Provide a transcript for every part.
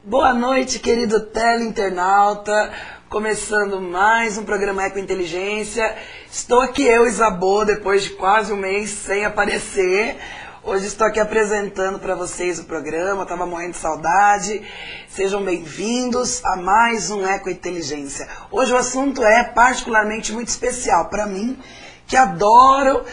Boa noite, querido teleinternauta. Começando mais um programa Ecointeligência. Estou aqui eu, Isabeau, depois de quase um mês sem aparecer. Hoje estou aqui apresentando para vocês o programa, estava morrendo de saudade. Sejam bem-vindos a mais um Ecointeligência. Hoje o assunto é particularmente muito especial para mim, que adoro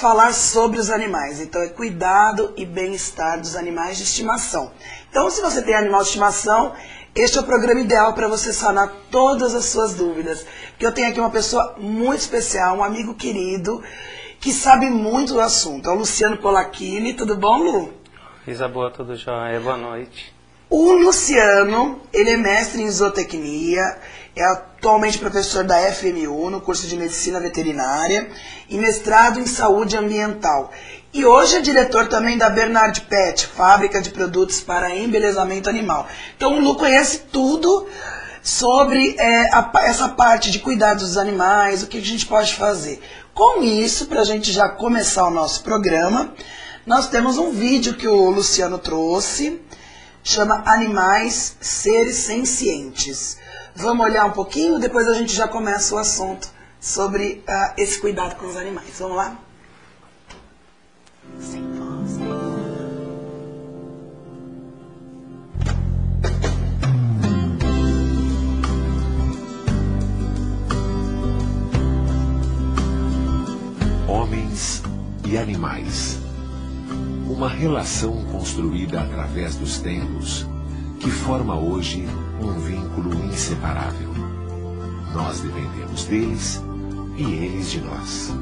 falar sobre os animais. Então é cuidado e bem-estar dos animais de estimação. Então, se você tem animal de estimação, este é o programa ideal para você sanar todas as suas dúvidas. Porque eu tenho aqui uma pessoa muito especial, um amigo querido, que sabe muito do assunto. É o Luciano Polacchini. Tudo bom, Lu? Isabeau, tudo jóia. Boa noite. O Luciano, ele é mestre em zootecnia, é atualmente professor da FMU, no curso de Medicina Veterinária, e mestrado em Saúde Ambiental. E hoje é diretor também da Bernard Pet, fábrica de produtos para embelezamento animal. Então o Lu conhece tudo sobre essa parte de cuidar dos animais, o que a gente pode fazer. Com isso, para a gente já começar o nosso programa, nós temos um vídeo que o Luciano trouxe, chama Animais, Seres Sencientes. Vamos olhar um pouquinho, depois a gente já começa o assunto sobre esse cuidado com os animais. Vamos lá? Sem voz. Homens e animais. Uma relação construída através dos tempos que forma hoje um vínculo inseparável. Nós dependemos deles e eles de nós.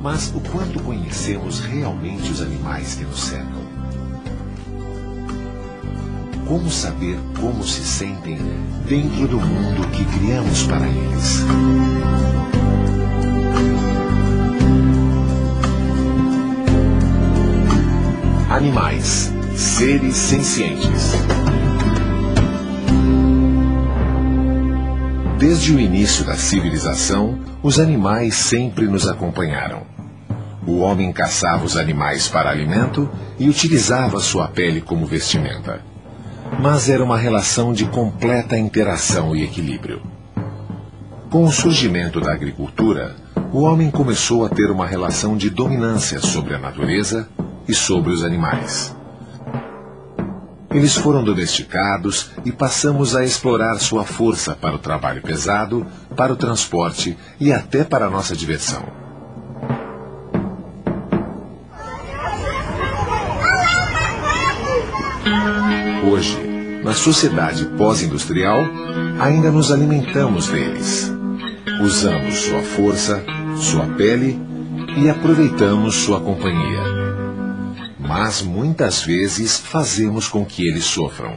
Mas o quanto conhecemos realmente os animais que nos cercam? Como saber como se sentem dentro do mundo que criamos para eles? Animais, seres sencientes. Desde o início da civilização, os animais sempre nos acompanharam. O homem caçava os animais para alimento e utilizava sua pele como vestimenta. Mas era uma relação de completa interação e equilíbrio. Com o surgimento da agricultura, o homem começou a ter uma relação de dominância sobre a natureza e sobre os animais. Eles foram domesticados e passamos a explorar sua força para o trabalho pesado, para o transporte e até para a nossa diversão. Hoje, na sociedade pós-industrial, ainda nos alimentamos deles. Usamos sua força, sua pele e aproveitamos sua companhia. Mas muitas vezes fazemos com que eles sofram.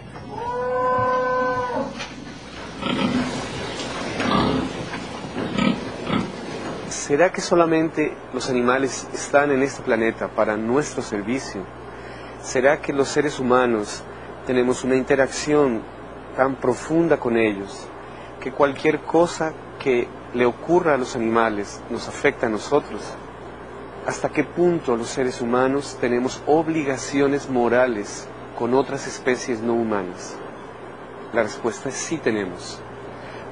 ¿Será que solamente los animales están en este planeta para nuestro servicio? ¿Será que los seres humanos tenemos una interacción tan profunda con ellos que cualquier cosa que le ocurra a los animales nos afecta a nosotros? ¿Hasta qué punto los seres humanos tenemos obligaciones morales con otras especies no humanas? La respuesta es sí tenemos,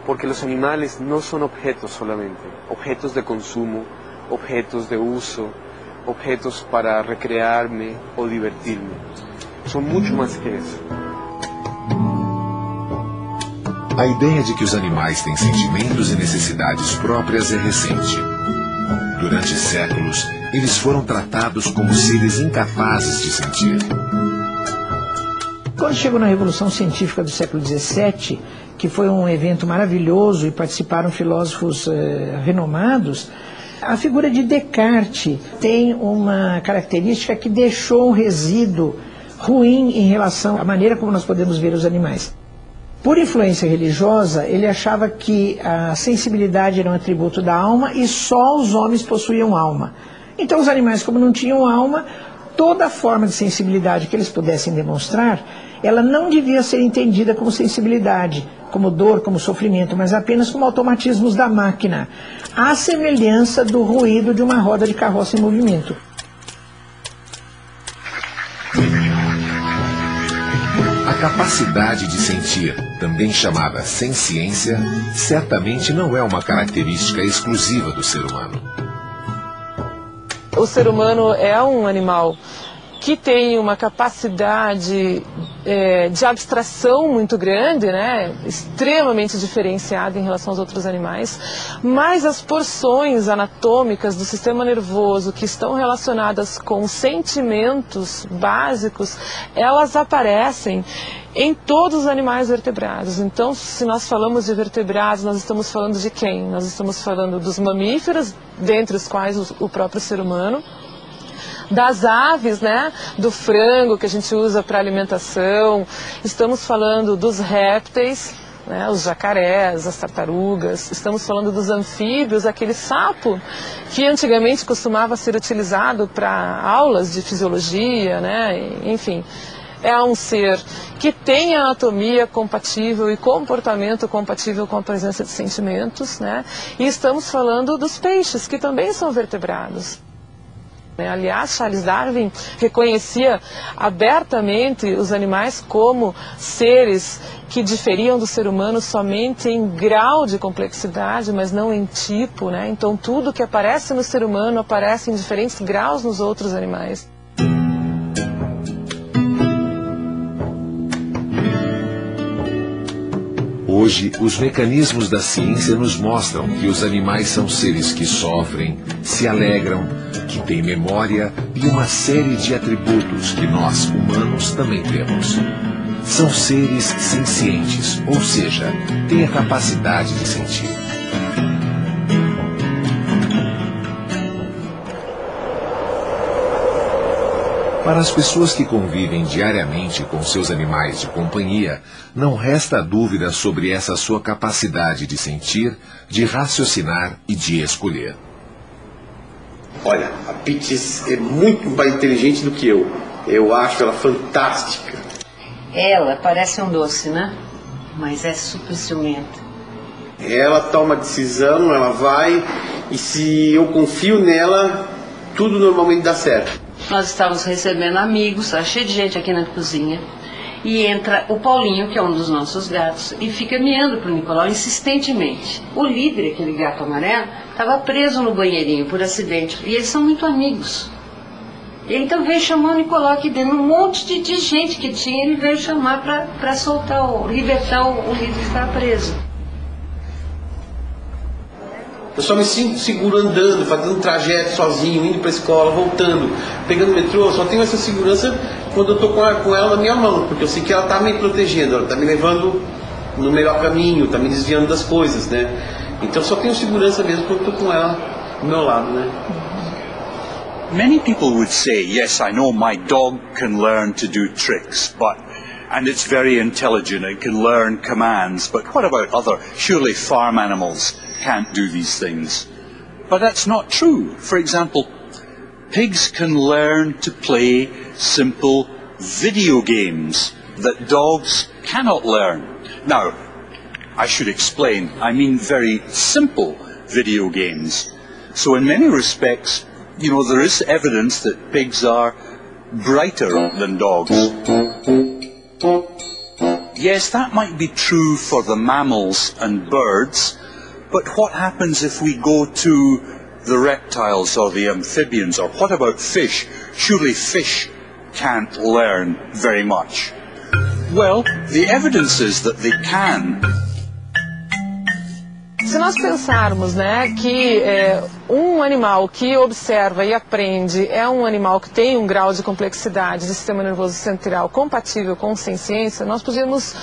porque los animales no son objetos solamente, objetos de consumo, objetos de uso, objetos para recrearme o divertirme. Son mucho más que eso. A ideia de que os animais têm sentimentos e necessidades próprias é recente. Durante séculos, eles foram tratados como seres incapazes de sentir. Quando chegou na Revolução Científica do século XVII, que foi um evento maravilhoso e participaram filósofos renomados, a figura de Descartes tem uma característica que deixou um resíduo ruim em relação à maneira como nós podemos ver os animais. Por influência religiosa, ele achava que a sensibilidade era um atributo da alma e só os homens possuíam alma. Então os animais, como não tinham alma, toda forma de sensibilidade que eles pudessem demonstrar, ela não devia ser entendida como sensibilidade, como dor, como sofrimento, mas apenas como automatismos da máquina, à semelhança do ruído de uma roda de carroça em movimento. capacidade de sentir, também chamada senciência, certamente não é uma característica exclusiva do ser humano. O ser humano é um animal que tem uma capacidade de abstração muito grande, né? Extremamente diferenciada em relação aos outros animais, mas as porções anatômicas do sistema nervoso que estão relacionadas com sentimentos básicos, elas aparecem em todos os animais vertebrados. Então, se nós falamos de vertebrados, nós estamos falando de quem? Nós estamos falando dos mamíferos, dentre os quais o próprio ser humano, das aves, né, do frango que a gente usa para alimentação, estamos falando dos répteis, né, os jacarés, as tartarugas, estamos falando dos anfíbios, aquele sapo que antigamente costumava ser utilizado para aulas de fisiologia, né, enfim. É um ser que tem anatomia compatível e comportamento compatível com a presença de sentimentos, né, e estamos falando dos peixes, que também são vertebrados. Aliás, Charles Darwin reconhecia abertamente os animais como seres que diferiam do ser humano somente em grau de complexidade, mas não em tipo, né? Então tudo que aparece no ser humano aparece em diferentes graus nos outros animais. Hoje, os mecanismos da ciência nos mostram que os animais são seres que sofrem, se alegram, que têm memória e uma série de atributos que nós, humanos, também temos. São seres sencientes, ou seja, têm a capacidade de sentir. Para as pessoas que convivem diariamente com seus animais de companhia, não resta dúvida sobre essa sua capacidade de sentir, de raciocinar e de escolher. Olha, a Peaches é muito mais inteligente do que eu. Eu acho ela fantástica. Ela parece um doce, né? Mas é super ciumenta. Ela toma decisão, ela vai, e se eu confio nela, tudo normalmente dá certo. Nós estávamos recebendo amigos, tá cheio de gente aqui na cozinha, e entra o Paulinho, que é um dos nossos gatos, e fica miando pro Nicolau insistentemente. O líder, aquele gato amarelo, estava preso no banheirinho por acidente, e eles são muito amigos. Ele então veio chamar o Nicolau aqui dentro, um monte de gente que tinha, ele veio chamar para soltar, libertar o líder que estava preso. Eu só me sinto seguro andando, fazendo um trajeto sozinho, indo para a escola, voltando, pegando o metrô. Eu só tenho essa segurança quando eu estou com ela na minha mão, porque eu sei que ela está me protegendo, ela está me levando no melhor caminho, está me desviando das coisas, né? Então eu só tenho segurança mesmo quando eu estou com ela do meu lado, né? Many people would say, yes, I know my dog can learn to do tricks, and it's very intelligent, it can learn commands, but what about surely farm animals can't do these things? But that's not true. For example, pigs can learn to play simple video games that dogs cannot learn. Now, I should explain, I mean very simple video games. So in many respects, you know, there is evidence that pigs are brighter than dogs. Yes, that might be true for the mammals and birds, but what happens if we go to the reptiles or the amphibians, or what about fish? Surely fish can't learn very much. Well, the evidence is that they can. Se nós pensarmos, né, que um animal que observa e aprende é um animal que tem um grau de complexidade do sistema nervoso central compatível com senciência, nós podíamos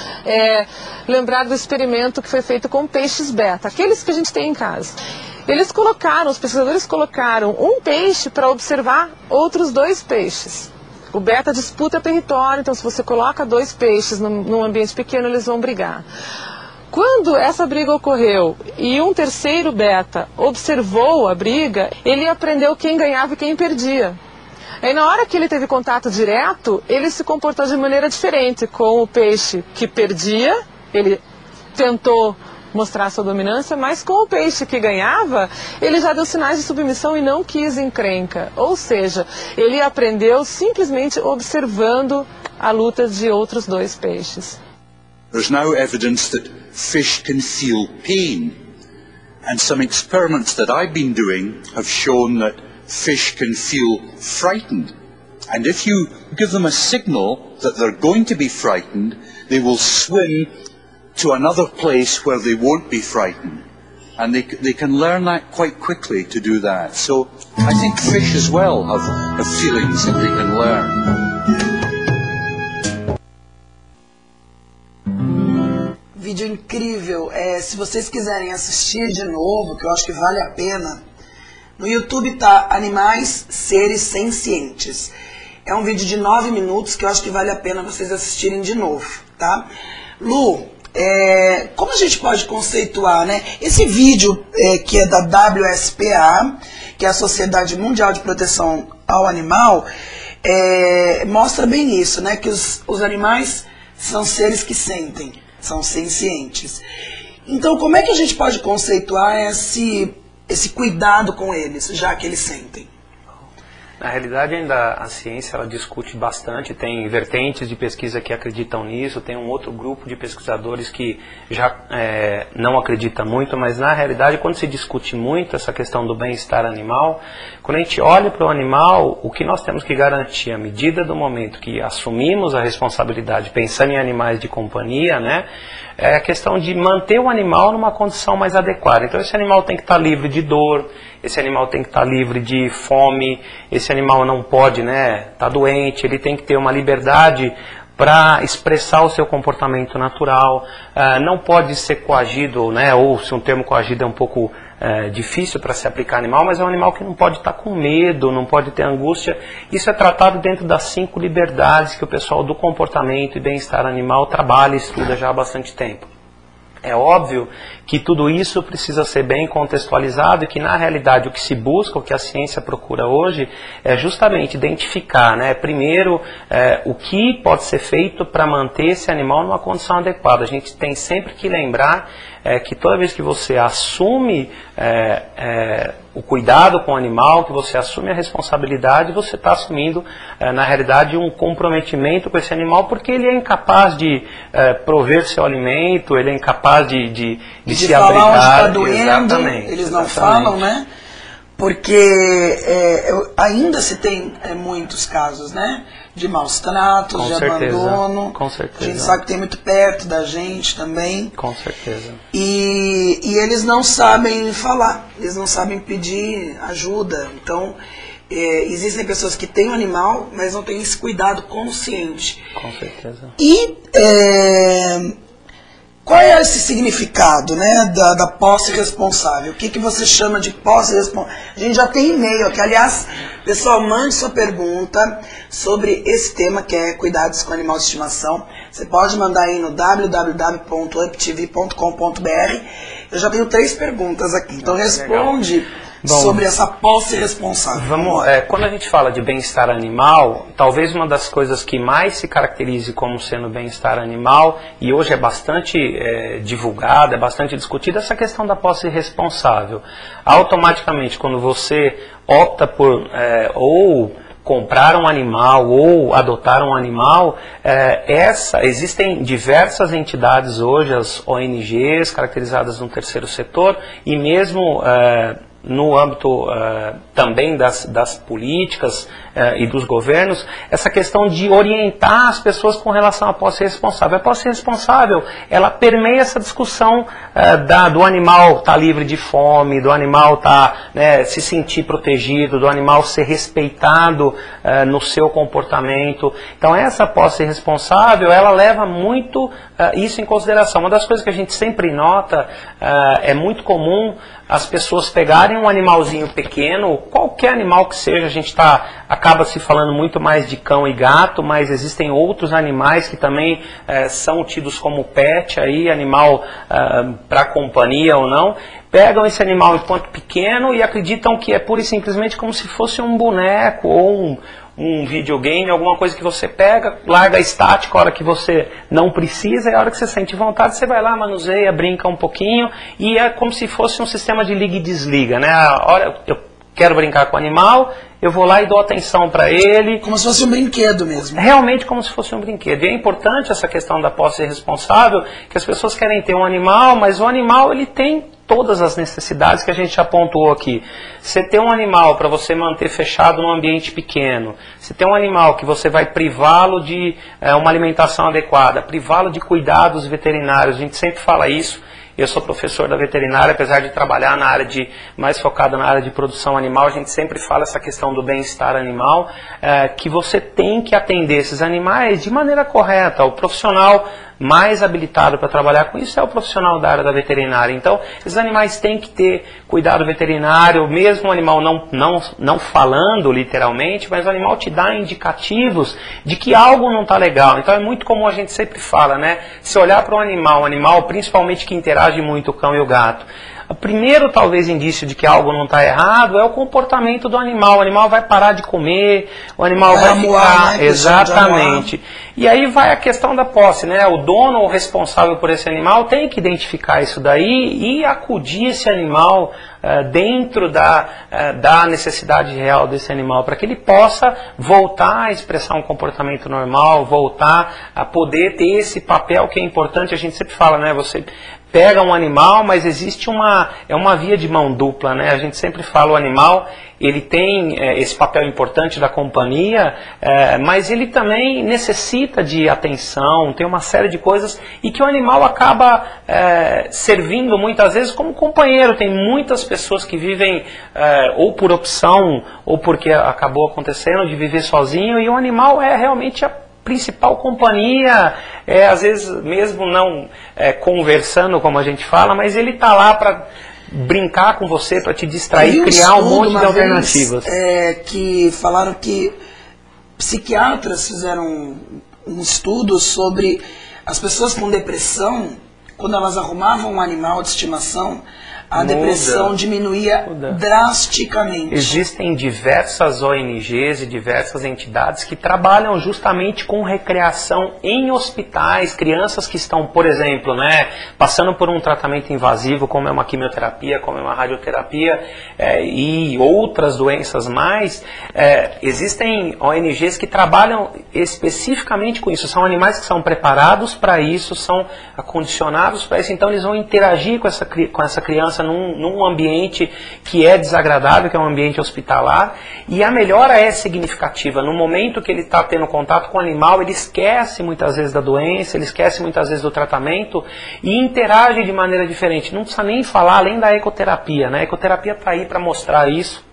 lembrar do experimento que foi feito com peixes beta, aqueles que a gente tem em casa. Os pesquisadores colocaram um peixe para observar outros dois peixes. O beta disputa território, então se você coloca dois peixes num ambiente pequeno, eles vão brigar. Quando essa briga ocorreu e um terceiro beta observou a briga, ele aprendeu quem ganhava e quem perdia. Aí na hora que ele teve contato direto, ele se comportou de maneira diferente com o peixe que perdia, ele tentou mostrar sua dominância, mas com o peixe que ganhava, ele já deu sinais de submissão e não quis encrenca. Ou seja, ele aprendeu simplesmente observando a luta de outros 2 peixes. There's now evidence that fish can feel pain. And some experiments that I've been doing have shown that fish can feel frightened. And if you give them a signal that they're going to be frightened, they will swim to another place where they won't be frightened. And they can learn that quite quickly to do that. So I think fish as well have feelings that they can learn. Vídeo incrível. Se vocês quiserem assistir de novo, que eu acho que vale a pena, no YouTube tá Animais, Seres Sencientes. É um vídeo de 9 minutos que eu acho que vale a pena vocês assistirem de novo, tá? Lu, como a gente pode conceituar, né? Esse vídeo que é da WSPA, que é a Sociedade Mundial de Proteção ao Animal, mostra bem isso, né? Que os animais são seres que sentem, são sencientes. Então, como é que a gente pode conceituar esse cuidado com eles, já que eles sentem? Na realidade, ainda a ciência ela discute bastante, tem vertentes de pesquisa que acreditam nisso, tem um outro grupo de pesquisadores que já não acredita muito, mas na realidade, quando se discute muito essa questão do bem-estar animal, quando a gente olha para o animal, o que nós temos que garantir, à medida do momento que assumimos a responsabilidade, pensando em animais de companhia, né, é a questão de manter o animal numa condição mais adequada. Então esse animal tem que estar livre de dor, esse animal tem que estar livre de fome, esse animal não pode estar doente, ele tem que ter uma liberdade para expressar o seu comportamento natural, não pode ser coagido, né, ou se um termo coagido é um pouco difícil para se aplicar animal, mas é um animal que não pode estar com medo, não pode ter angústia. Isso é tratado dentro das 5 liberdades que o pessoal do comportamento e bem-estar animal trabalha e estuda já há bastante tempo. É óbvio que tudo isso precisa ser bem contextualizado e que, na realidade, o que se busca, o que a ciência procura hoje, é justamente identificar, né, primeiro, o que pode ser feito para manter esse animal numa condição adequada. A gente tem sempre que lembrar que toda vez que você assume o cuidado com o animal, que você assume a responsabilidade, você está assumindo, na realidade, um comprometimento com esse animal, porque ele é incapaz de prover seu alimento, ele é incapaz de se abrigar. Onde está doendo, eles não falam, né? Porque ainda se tem muitos casos, né? De maus tratos, com de certeza, abandono. Com certeza. A gente sabe que tem muito perto da gente também. Com certeza. E eles não sabem falar, eles não sabem pedir ajuda. Então, existem pessoas que têm um animal, mas não têm esse cuidado consciente. Com certeza. E qual é esse significado, né, da posse responsável? O que você chama de posse responsável? A gente já tem e-mail aqui. Aliás, pessoal, mande sua pergunta sobre esse tema que é cuidados com animal de estimação. Você pode mandar aí no www.uptv.com.br. Eu já tenho 3 perguntas aqui. Então responde sobre essa posse responsável. Quando a gente fala de bem-estar animal, talvez uma das coisas que mais se caracterize como sendo bem-estar animal, e hoje é bastante divulgada, é bastante discutida, essa questão da posse responsável. Automaticamente, quando você opta por ou comprar um animal ou adotar um animal, existem diversas entidades hoje, as ONGs caracterizadas no terceiro setor, e mesmo no âmbito também das políticas e dos governos, essa questão de orientar as pessoas com relação à posse responsável. A posse responsável, ela permeia essa discussão do animal estar livre de fome, do animal se sentir protegido, do animal ser respeitado no seu comportamento. Então essa posse responsável, ela leva muito isso em consideração. Uma das coisas que a gente sempre nota, é muito comum as pessoas pegarem um animalzinho pequeno, qualquer animal que seja, a gente acaba se falando muito mais de cão e gato, mas existem outros animais que também são tidos como pet, aí, animal para companhia ou não, pegam esse animal enquanto pequeno e acreditam que é pura e simplesmente como se fosse um boneco ou um videogame, alguma coisa que você pega, larga estático a hora que você não precisa, e a hora que você sente vontade, você vai lá, manuseia, brinca um pouquinho, e é como se fosse um sistema de liga e desliga, né? A hora eu quero brincar com o animal, eu vou lá e dou atenção para ele. Como se fosse um brinquedo mesmo. Realmente como se fosse um brinquedo. E é importante essa questão da posse responsável, que as pessoas querem ter um animal, mas o animal ele tem todas as necessidades que a gente já pontuou aqui. Você ter um animal para você manter fechado num ambiente pequeno, você ter um animal que você vai privá-lo de uma alimentação adequada, privá-lo de cuidados veterinários, a gente sempre fala isso. Eu sou professor da veterinária, apesar de trabalhar na área mais focado na área de produção animal, a gente sempre fala essa questão do bem-estar animal, que você tem que atender esses animais de maneira correta. O profissional mais habilitado para trabalhar com isso é o profissional da área da veterinária. Então, esses animais têm que ter cuidado veterinário, mesmo o animal não falando literalmente, mas o animal te dá indicativos de que algo não está legal. Então, é muito comum, a gente sempre fala, né? Se olhar para um animal principalmente que interage muito o cão e o gato, o primeiro, talvez, indício de que algo não está errado é o comportamento do animal. O animal vai parar de comer, o animal vai ficar... né? Exatamente. E aí vai a questão da posse, né? O dono ou responsável por esse animal tem que identificar isso daí e acudir esse animal dentro da necessidade real desse animal, para que ele possa voltar a expressar um comportamento normal, voltar a poder ter esse papel que é importante. A gente sempre fala, né? Você pega um animal, mas existe uma via de mão dupla, né? A gente sempre fala, o animal, ele tem esse papel importante da companhia, mas ele também necessita de atenção, tem uma série de coisas, e que o animal acaba servindo muitas vezes como companheiro. Tem muitas pessoas que vivem, ou por opção, ou porque acabou acontecendo, de viver sozinho, e o animal é realmente a principal companhia, às vezes mesmo não conversando como a gente fala, mas ele está lá para brincar com você, para te distrair, criar um monte de alternativas. Que falaram que psiquiatras fizeram um estudo sobre as pessoas com depressão, quando elas arrumavam um animal de estimação, a depressão diminuía drasticamente. Existem diversas ONGs e diversas entidades que trabalham justamente com recreação em hospitais, crianças que estão, por exemplo, né, passando por um tratamento invasivo, como é uma quimioterapia, como é uma radioterapia, e outras doenças mais. Existem ONGs que trabalham especificamente com isso. São animais que são preparados para isso, são acondicionados para isso, então eles vão interagir com essa criança num ambiente que é desagradável, que é um ambiente hospitalar, e a melhora é significativa. No momento que ele está tendo contato com o animal, ele esquece muitas vezes da doença, ele esquece muitas vezes do tratamento e interage de maneira diferente. Não precisa nem falar além da ecoterapia, né? A ecoterapia está aí para mostrar isso.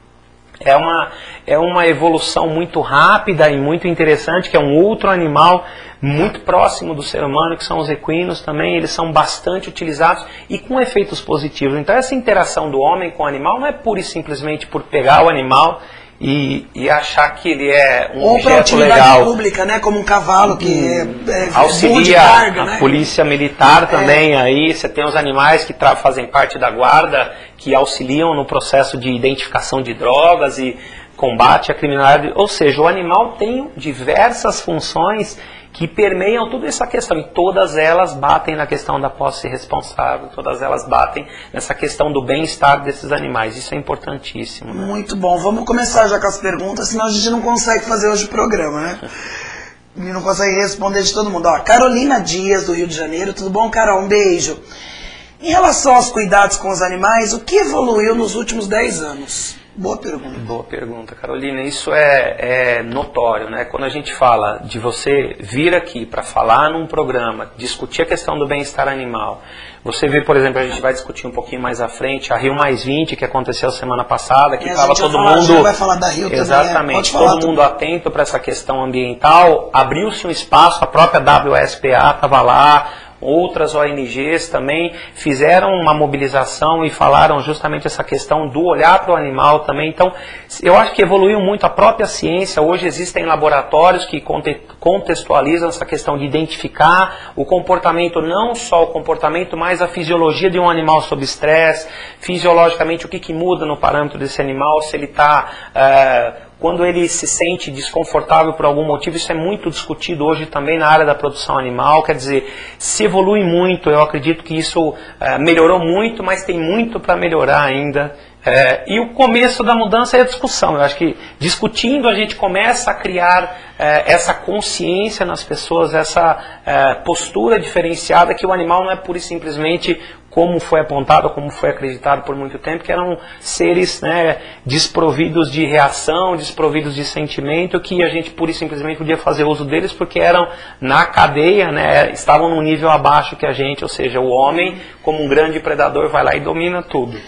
É uma evolução muito rápida e muito interessante, que é um outro animal muito próximo do ser humano, que são os equinos também. Eles são bastante utilizados e com efeitos positivos. Então essa interação do homem com o animal não é pura e simplesmente por pegar o animal e achar que ele é um objeto legal. Pública, né? Como um cavalo que auxilia carga, a né? polícia militar também. Aí você tem os animais que fazem parte da guarda, que auxiliam no processo de identificação de drogas e combate à criminalidade. Ou seja, o animal tem diversas funções que permeiam toda essa questão, e todas elas batem na questão da posse responsável, todas elas batem nessa questão do bem-estar desses animais. Isso é importantíssimo, né? Muito bom. Vamos começar já com as perguntas, senão a gente não consegue fazer hoje o programa, né? E não consegue responder de todo mundo. Ó, Carolina Dias, do Rio de Janeiro. Tudo bom, Carol? Um beijo. Em relação aos cuidados com os animais, o que evoluiu nos últimos 10 anos? Boa pergunta. Boa pergunta, Carolina. Isso é notório, né? Quando a gente fala de você vir aqui para falar num programa, discutir a questão do bem-estar animal, você vê, por exemplo, a gente vai discutir um pouquinho mais à frente, a Rio+20, que aconteceu semana passada, que estava todo mundo... vai falar da Rio exatamente, também, todo mundo atento para essa questão ambiental, abriu-se um espaço, a própria WSPA estava lá, outras ONGs também fizeram uma mobilização e falaram justamente essa questão do olhar para o animal também. Então, eu acho que evoluiu muito a própria ciência. Hoje existem laboratórios que contextualizam essa questão de identificar o comportamento, não só o comportamento, mas a fisiologia de um animal sob estresse, fisiologicamente o que muda no parâmetro desse animal, se ele está... quando ele se sente desconfortável por algum motivo. Isso é muito discutido hoje também na área da produção animal. Quer dizer, se evolui muito. Eu acredito que isso melhorou muito, mas tem muito para melhorar ainda E o começo da mudança é a discussão. Eu acho que discutindo a gente começa a criar essa consciência nas pessoas, essa postura diferenciada que o animal não é pura e simplesmente como foi apontado, como foi acreditado por muito tempo, que eram seres, né, desprovidos de reação, desprovidos de sentimento, que a gente pura e simplesmente podia fazer uso deles porque eram na cadeia, né, estavam num nível abaixo que a gente, ou seja, o homem como um grande predador vai lá e domina tudo.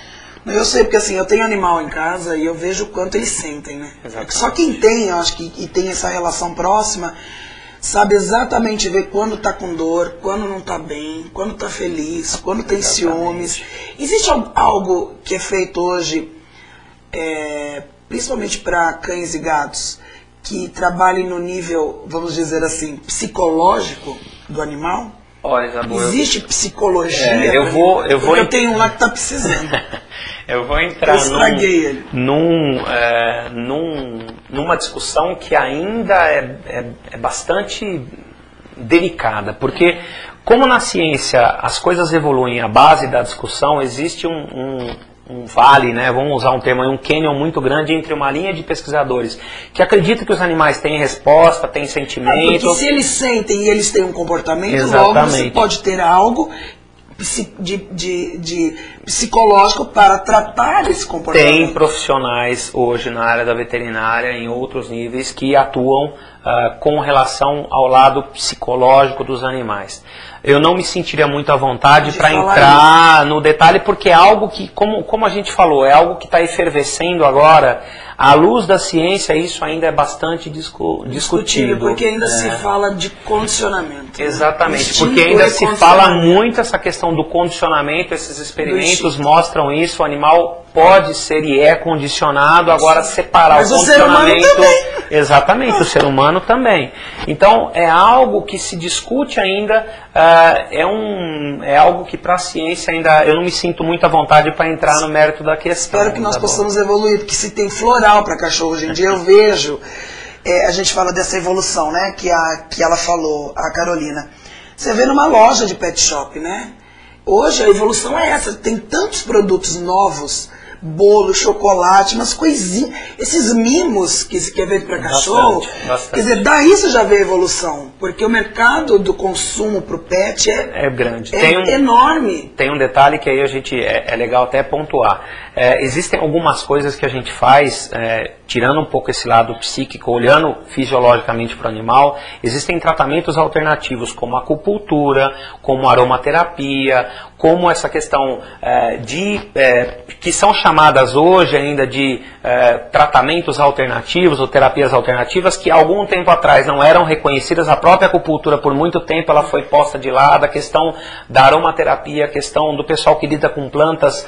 Eu sei, porque assim, eu tenho animal em casa e eu vejo o quanto eles sentem, né? Exatamente. Só quem tem, eu acho que e tem essa relação próxima, sabe exatamente ver quando tá com dor, quando não tá bem, quando tá feliz, quando tem ciúmes. Existe algo que é feito hoje, principalmente para cães e gatos, que trabalhem no nível, vamos dizer assim, psicológico do animal? Olha, Isabel, existe psicologia? Eu tenho um lá que tá precisando. Eu vou entrar numa discussão que ainda é bastante delicada, porque como na ciência as coisas evoluem à base da discussão, existe um vale, né, vamos usar um termo, um canyon muito grande entre uma linha de pesquisadores que acredita que os animais têm resposta, têm sentimento. Porque se eles sentem e eles têm um comportamento, exatamente, logo você pode ter algo de psicológico para tratar esse comportamento. Tem profissionais hoje na área da veterinária, em outros níveis, que atuam com relação ao lado psicológico dos animais. Eu não me sentiria muito à vontade para entrar no detalhe, porque é algo que, como a gente falou, é algo que está efervescendo agora. À luz da ciência, isso ainda é bastante discutido. Porque ainda se fala de condicionamento. Exatamente, porque ainda se fala muito essa questão do condicionamento, esses experimentos mostram isso, o animal pode ser e é condicionado, agora separar mas o condicionamento... O ser humano também. Exatamente, o ser humano também. Então, é algo que se discute ainda, é algo que para a ciência ainda, eu não me sinto muito à vontade para entrar no mérito da questão. Espero que nós possamos evoluir, porque se tem floral para cachorro hoje em dia, eu vejo, a gente fala dessa evolução, né, que ela falou, a Carolina. Você vê numa loja de pet shop, né? Hoje a evolução é essa, tem tantos produtos novos, bolo, chocolate, umas coisinhas, esses mimos que se quer ver para cachorro, bastante. Quer dizer, daí você já vê a evolução, porque o mercado do consumo para o pet é grande, enorme. Tem um detalhe que aí a gente é legal até pontuar. Existem algumas coisas que a gente faz, tirando um pouco esse lado psíquico, olhando fisiologicamente para o animal, existem tratamentos alternativos como acupuntura, como aromaterapia, como essa questão que são chamadas hoje ainda de tratamentos alternativos ou terapias alternativas, que há algum tempo atrás não eram reconhecidas. A própria acupuntura, por muito tempo, ela foi posta de lado. A questão da aromaterapia, a questão do pessoal que lida com plantas...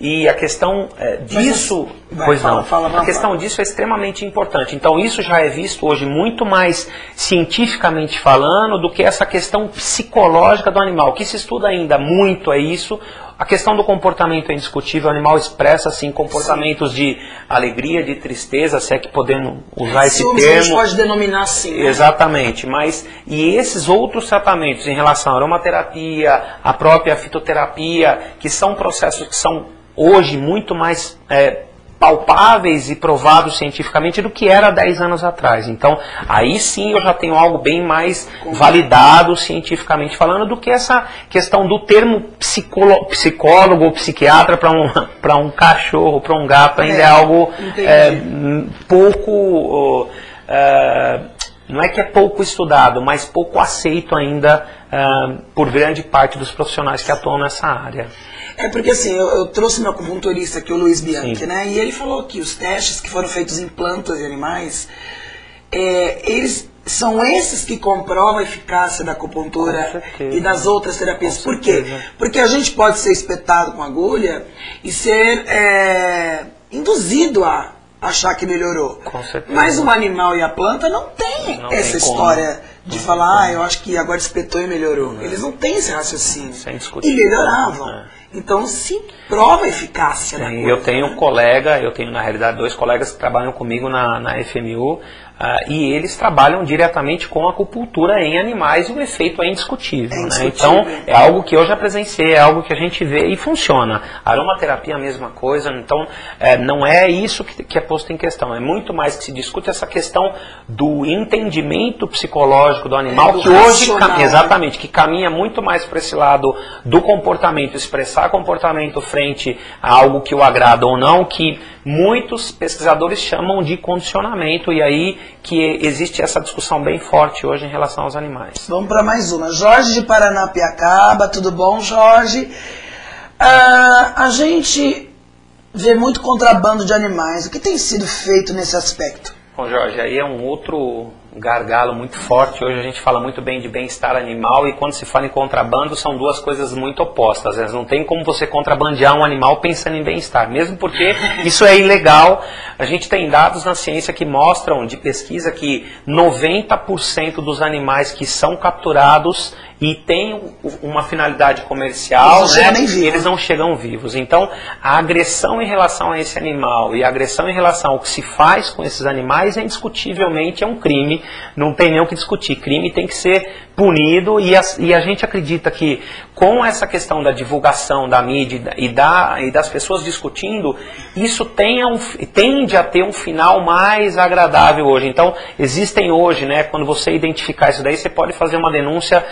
E a questão disso, a questão disso é extremamente importante. Então isso já é visto hoje muito mais cientificamente falando do que essa questão psicológica do animal. O que se estuda ainda muito é isso. A questão do comportamento é indiscutível. O animal expressa assim comportamentos de alegria, de tristeza, se é que podemos usar esse termo. A gente pode denominar assim. Né? Exatamente. Mas e esses outros tratamentos em relação à aromaterapia, a própria fitoterapia, que são processos que são hoje muito mais palpáveis e provados cientificamente do que era 10 anos atrás. Então, aí sim eu já tenho algo bem mais validado cientificamente falando do que essa questão do termo psicólogo ou psiquiatra para um cachorro, para um gato, ainda é algo pouco... não é que é pouco estudado, mas pouco aceito ainda por grande parte dos profissionais que atuam nessa área. Porque assim, eu trouxe meu acupunturista aqui, o Luiz Bianchi, né? E ele falou que os testes que foram feitos em plantas e animais, eles são esses que comprovam a eficácia da acupuntura e das outras terapias. Por quê? Porque a gente pode ser espetado com agulha e ser induzido a achar que melhorou. Mas o animal e a planta não tem essa história de falar, eu acho que agora espetou e melhorou. Eles não têm esse raciocínio. E melhoravam. Então se prova a eficácia da coisa. Eu tenho na realidade 2 colegas que trabalham comigo na FMU. e eles trabalham diretamente com acupuntura em animais e o efeito é indiscutível. Né? Então, é algo que eu já presenciei, é algo que a gente vê e funciona. A aromaterapia é a mesma coisa, então não é isso que é posto em questão, é muito mais que se discute essa questão do entendimento psicológico do animal, que hoje, exatamente, que caminha muito mais para esse lado do comportamento, expressar comportamento frente a algo que o agrada ou não, que muitos pesquisadores chamam de condicionamento, e aí que existe essa discussão bem forte hoje em relação aos animais. Vamos para mais uma. Jorge de Paranapiacaba, tudo bom, Jorge? A gente vê muito contrabando de animais. O que tem sido feito nesse aspecto? Bom, Jorge, aí é um outro gargalo muito forte. Hoje a gente fala muito bem de bem-estar animal, e quando se fala em contrabando são duas coisas muito opostas. Não tem como você contrabandear um animal pensando em bem-estar, mesmo porque isso é ilegal. A gente tem dados na ciência que mostram, de pesquisa, que 90% dos animais que são capturados e têm uma finalidade comercial, eles não chegam vivos. Então, a agressão em relação a esse animal e a agressão em relação ao que se faz com esses animais, indiscutivelmente é um crime, não tem nem o que discutir. Crime tem que ser punido, e a gente acredita que com essa questão da divulgação da mídia e das pessoas discutindo, isso tende a ter um final mais agradável hoje. Então, existem hoje, quando você identificar isso daí, você pode fazer uma denúncia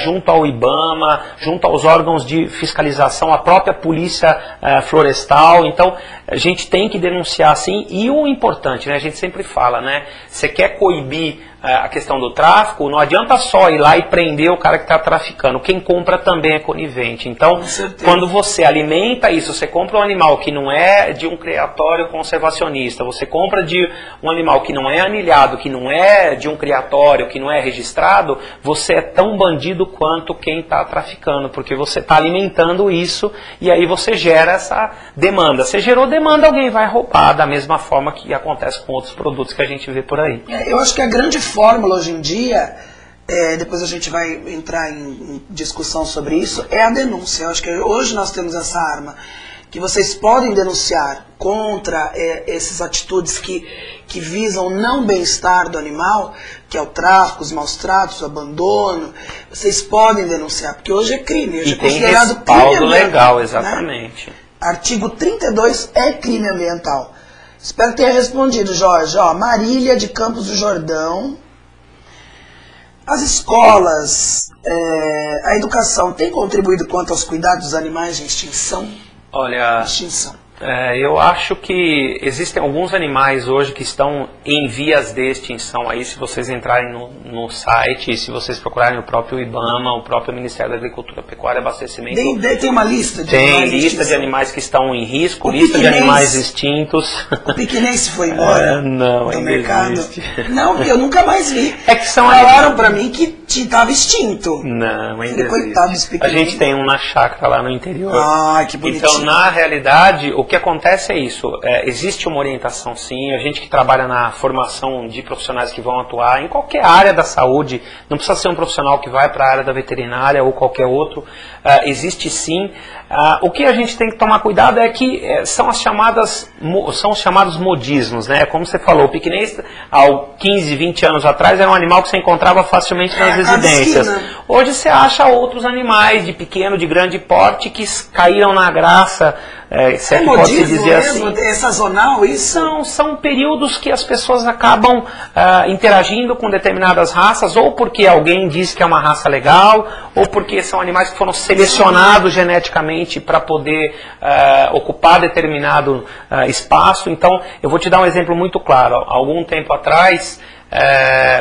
junto ao IBAMA, junto aos órgãos de fiscalização, a própria polícia florestal. Então, a gente tem que denunciar sim, e o importante, a gente sempre fala, você quer coibir a questão do tráfico, não adianta só ir lá e prender o cara que está traficando. Quem compra também é conivente. Então, quando você alimenta isso, você compra um animal que não é de um criatório conservacionista, você compra de um animal que não é anilhado, que não é de um criatório, que não é registrado, você é tão bandido quanto quem está traficando, porque você está alimentando isso, e aí você gera essa demanda. Você gerou demanda, alguém vai roubar, da mesma forma que acontece com outros produtos que a gente vê por aí. Eu acho que a grande fórmula hoje em dia, depois a gente vai entrar em discussão sobre isso, é a denúncia. Eu acho que hoje nós temos essa arma, que vocês podem denunciar contra essas atitudes que visam o não bem-estar do animal, que é o tráfico, os maus tratos, o abandono. Vocês podem denunciar, porque hoje é crime, hoje é considerado crime legal, exatamente. Artigo 32 é crime ambiental. Espero que tenha respondido, Jorge. Marília de Campos do Jordão. As escolas, a educação tem contribuído quanto aos cuidados dos animais em extinção? Olha, eu acho que existem alguns animais hoje que estão em vias de extinção. Aí, se vocês entrarem no site, se vocês procurarem o próprio IBAMA, o próprio Ministério da Agricultura, Pecuária e Abastecimento... Tem uma lista de animais? Tem lista de animais que estão em risco, lista de animais extintos. O piquenense foi embora? Não, ainda existe. Não, porque eu nunca mais vi. Falaram pra mim que estava extinto. Não, ainda coitado dos existe. A gente tem um na chácara lá no interior. Que bonitinho. Então, na realidade, o que acontece é isso. Existe uma orientação, sim. A gente que trabalha na formação de profissionais que vão atuar em qualquer área da saúde, não precisa ser um profissional que vai para a área da veterinária ou qualquer outro, existe sim. O que a gente tem que tomar cuidado é que são os chamados modismos, Como você falou, o piquenês, há 15, 20 anos atrás, era um animal que você encontrava facilmente nas residências. Hoje você acha outros animais de pequeno, de grande porte, que caíram na graça, se é que pode se dizer mesmo, assim. É sazonal isso? São períodos que as pessoas acabam interagindo com determinadas raças, ou porque alguém diz que é uma raça legal, ou porque são animais que foram selecionados geneticamente para poder ocupar determinado espaço. Então, eu vou te dar um exemplo muito claro. Algum tempo atrás,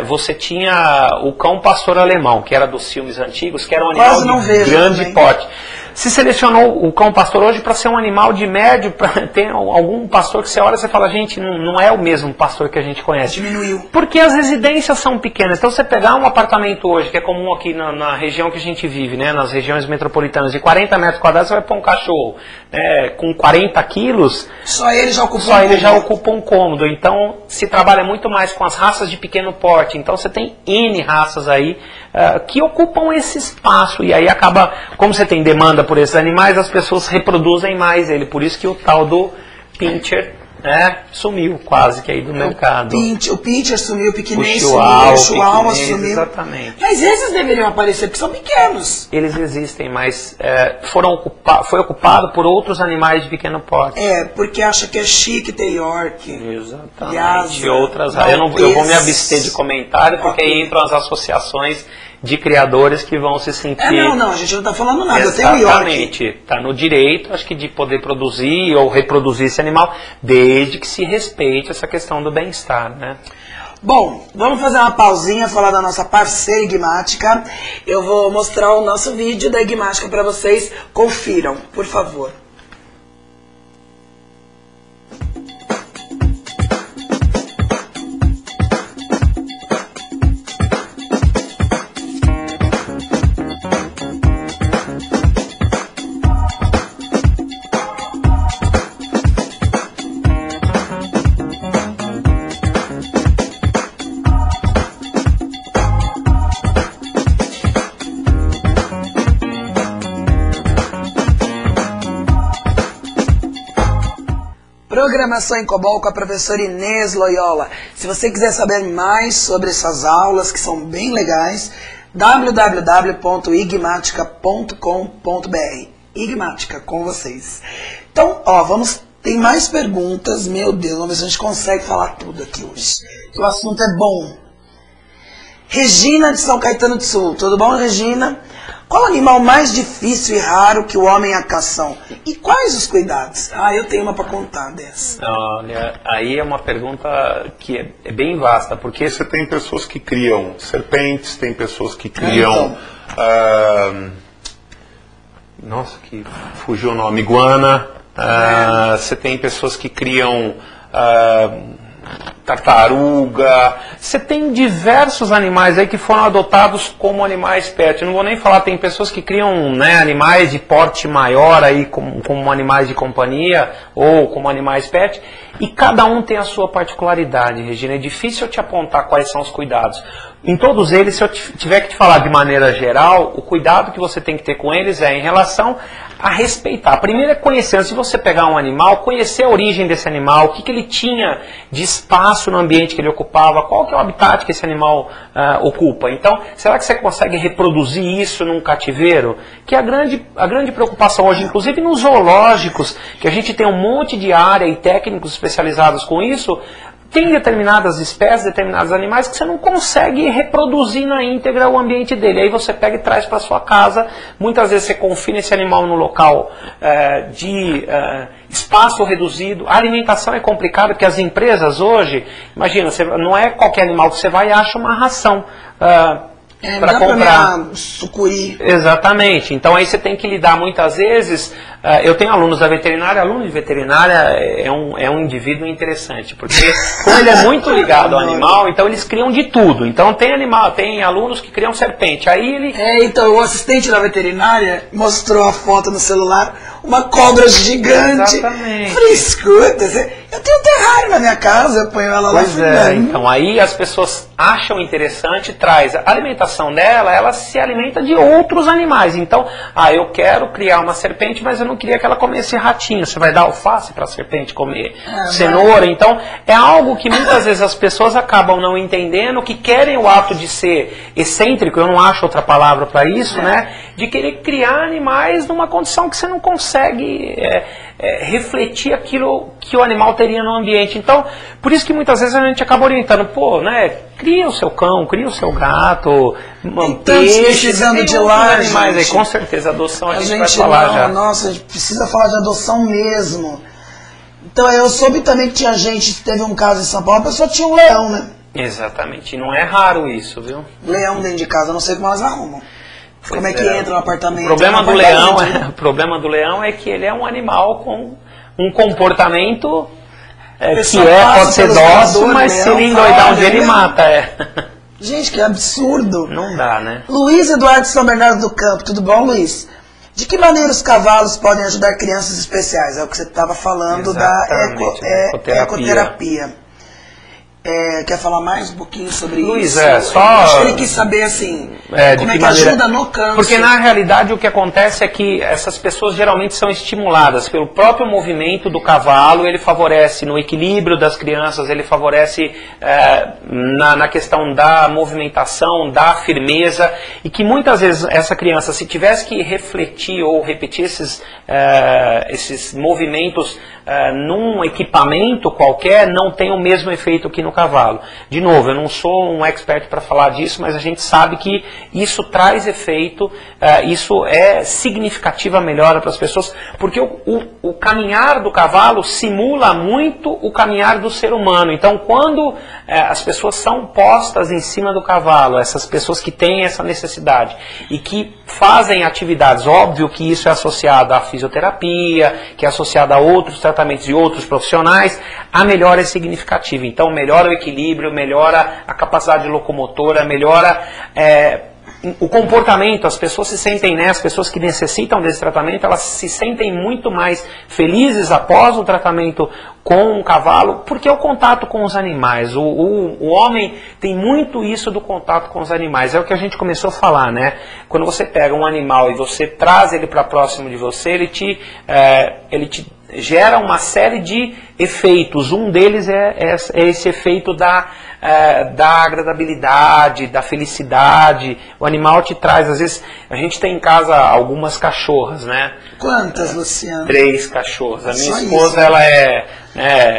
você tinha o cão pastor alemão, que era dos filmes antigos, que era um animal de grande porte. Se selecionou o cão pastor hoje para ser um animal de médio, tem algum pastor que você olha e você fala, gente, não é o mesmo pastor que a gente conhece. Diminuiu. Porque as residências são pequenas. Então você pegar um apartamento hoje, que é comum aqui na região que a gente vive, nas regiões metropolitanas, de 40 metros quadrados, você vai pôr um cachorro com 40 quilos. Só ele já ocupa um cômodo. Então se trabalha muito mais com as raças de pequeno porte. Então você tem N raças aí que ocupam esse espaço. E aí acaba, como você tem demanda por esses animais, as pessoas reproduzem mais ele. Por isso que o tal do pincher Sumiu quase que aí do mercado. O pincher sumiu, o piquenês sumiu, o chihuahua sumiu. Exatamente. Mas esses deveriam aparecer, porque são pequenos. Eles existem, mas foi ocupado por outros animais de pequeno porte. Porque acha que é chique ter York. Exatamente. Lhasa, outras. Eu vou me abster de comentário, porque aí entram as associações de criadores que vão se sentir... a gente não está falando nada, eu tenho York. Exatamente, está no direito, acho que de poder produzir ou reproduzir esse animal, desde que se respeite essa questão do bem-estar, né? Bom, vamos fazer uma pausinha, falar da nossa parceira Igmática. Eu vou mostrar o nosso vídeo da Igmática para vocês, confiram, por favor. Programação em COBOL com a professora Inês Loyola. Se você quiser saber mais sobre essas aulas, que são bem legais, www.igmatica.com.br. Igmática, com vocês. Então, tem mais perguntas. Meu Deus, vamos ver se a gente consegue falar tudo aqui hoje. O assunto é bom. Regina de São Caetano do Sul. Tudo bom, Regina? Qual o animal mais difícil e raro que o homem a caçam? E quais os cuidados? Eu tenho uma para contar dessa. Olha, aí é uma pergunta que é bem vasta, porque você tem pessoas que criam serpentes, tem pessoas que criam... nossa, que fugiu o nome, iguana. Você tem pessoas que criam... tartaruga, você tem diversos animais aí que foram adotados como animais pet. Eu não vou nem falar, tem pessoas que criam, né, animais de porte maior aí como animais de companhia ou como animais pet, e cada um tem a sua particularidade, Regina. É difícil eu te apontar quais são os cuidados. Em todos eles, se eu tiver que te falar de maneira geral, o cuidado que você tem que ter com eles é em relação a respeitar. Primeiro é conhecer, antes de você pegar um animal, conhecer a origem desse animal, o que ele tinha de espaço no ambiente que ele ocupava, qual que é o habitat que esse animal ocupa. Então, será que você consegue reproduzir isso num cativeiro? Que é a grande preocupação hoje, inclusive nos zoológicos, que a gente tem um monte de área e técnicos especializados com isso, tem determinadas espécies, determinados animais que você não consegue reproduzir na íntegra o ambiente dele. Aí você pega e traz para sua casa. Muitas vezes você confina esse animal no local de espaço reduzido. A alimentação é complicada, porque as empresas hoje, imagina, não é qualquer animal que você vai e acha uma ração para comprar. Sucuri. Exatamente. Então aí você tem que lidar muitas vezes. Eu tenho alunos da veterinária. Aluno de veterinária é um indivíduo interessante, porque como ele é muito ligado ao animal, então eles criam de tudo. Então tem alunos que criam serpente. Aí ele... então o assistente da veterinária mostrou a foto no celular, uma cobra gigante. Exatamente. Falei, escuta, eu tenho um terrário na minha casa, eu ponho ela lá. Então aí as pessoas acham interessante, traz a alimentação dela, ela se alimenta de outros animais. Então, eu quero criar uma serpente, mas eu não queria que ela comesse ratinho. Você vai dar alface para a serpente comer cenoura? Então, é algo que muitas vezes as pessoas acabam não entendendo, que querem o ato de ser excêntrico, eu não acho outra palavra para isso, né? De querer criar animais numa condição que você não consegue refletir aquilo que o animal teria no ambiente. Então, por isso que muitas vezes a gente acaba orientando, cria o seu cão, cria o seu gato, precisando de lá, animais aí, com certeza, adoção a gente vai falar já. Nossa, a gente precisa falar de adoção mesmo. Então, eu soube também que tinha gente, teve um caso em São Paulo, a pessoa tinha um leão, né? Exatamente, e não é raro isso, viu? Leão dentro de casa, eu não sei como elas arrumam. Como é que entra no apartamento? O problema do leão é que ele é um animal com um comportamento pode ser dócil, mas se ele endoidar um dia ele mata. Gente, que absurdo. Não dá, né? Luiz Eduardo de São Bernardo do Campo, tudo bom, Luiz? De que maneira os cavalos podem ajudar crianças especiais? É o que você estava falando. Exatamente, da ecoterapia. Quer falar mais um pouquinho sobre Luiz, isso? só... Acho que ele quis saber, assim, como é que ajuda no câncer. Porque, na realidade, o que acontece é que essas pessoas geralmente são estimuladas pelo próprio movimento do cavalo, ele favorece no equilíbrio das crianças, ele favorece na questão da movimentação, da firmeza, e que muitas vezes essa criança, se tivesse que refletir ou repetir esses movimentos num equipamento qualquer, não tem o mesmo efeito que no cavalo. De novo, eu não sou um expert para falar disso, mas a gente sabe que isso traz efeito, isso é significativa melhora para as pessoas, porque o caminhar do cavalo simula muito o caminhar do ser humano. Então, quando as pessoas são postas em cima do cavalo, essas pessoas que têm essa necessidade e que fazem atividades, óbvio que isso é associado à fisioterapia, que é associado a outros tratamentos de outros profissionais, a melhora é significativa. Então, melhora o equilíbrio, melhora a capacidade locomotora, melhora o comportamento. As pessoas se sentem, as pessoas que necessitam desse tratamento, elas se sentem muito mais felizes após o tratamento com o cavalo, porque é o contato com os animais. O homem tem muito isso do contato com os animais. É o que a gente começou a falar, né? Quando você pega um animal e você traz ele para próximo de você, ele te gera uma série de efeitos. Um deles é esse efeito da agradabilidade, da felicidade. O animal te traz, às vezes, a gente tem em casa algumas cachorras, né? Quantas, Luciano? 3 cachorras. A minha Só esposa, isso. ela é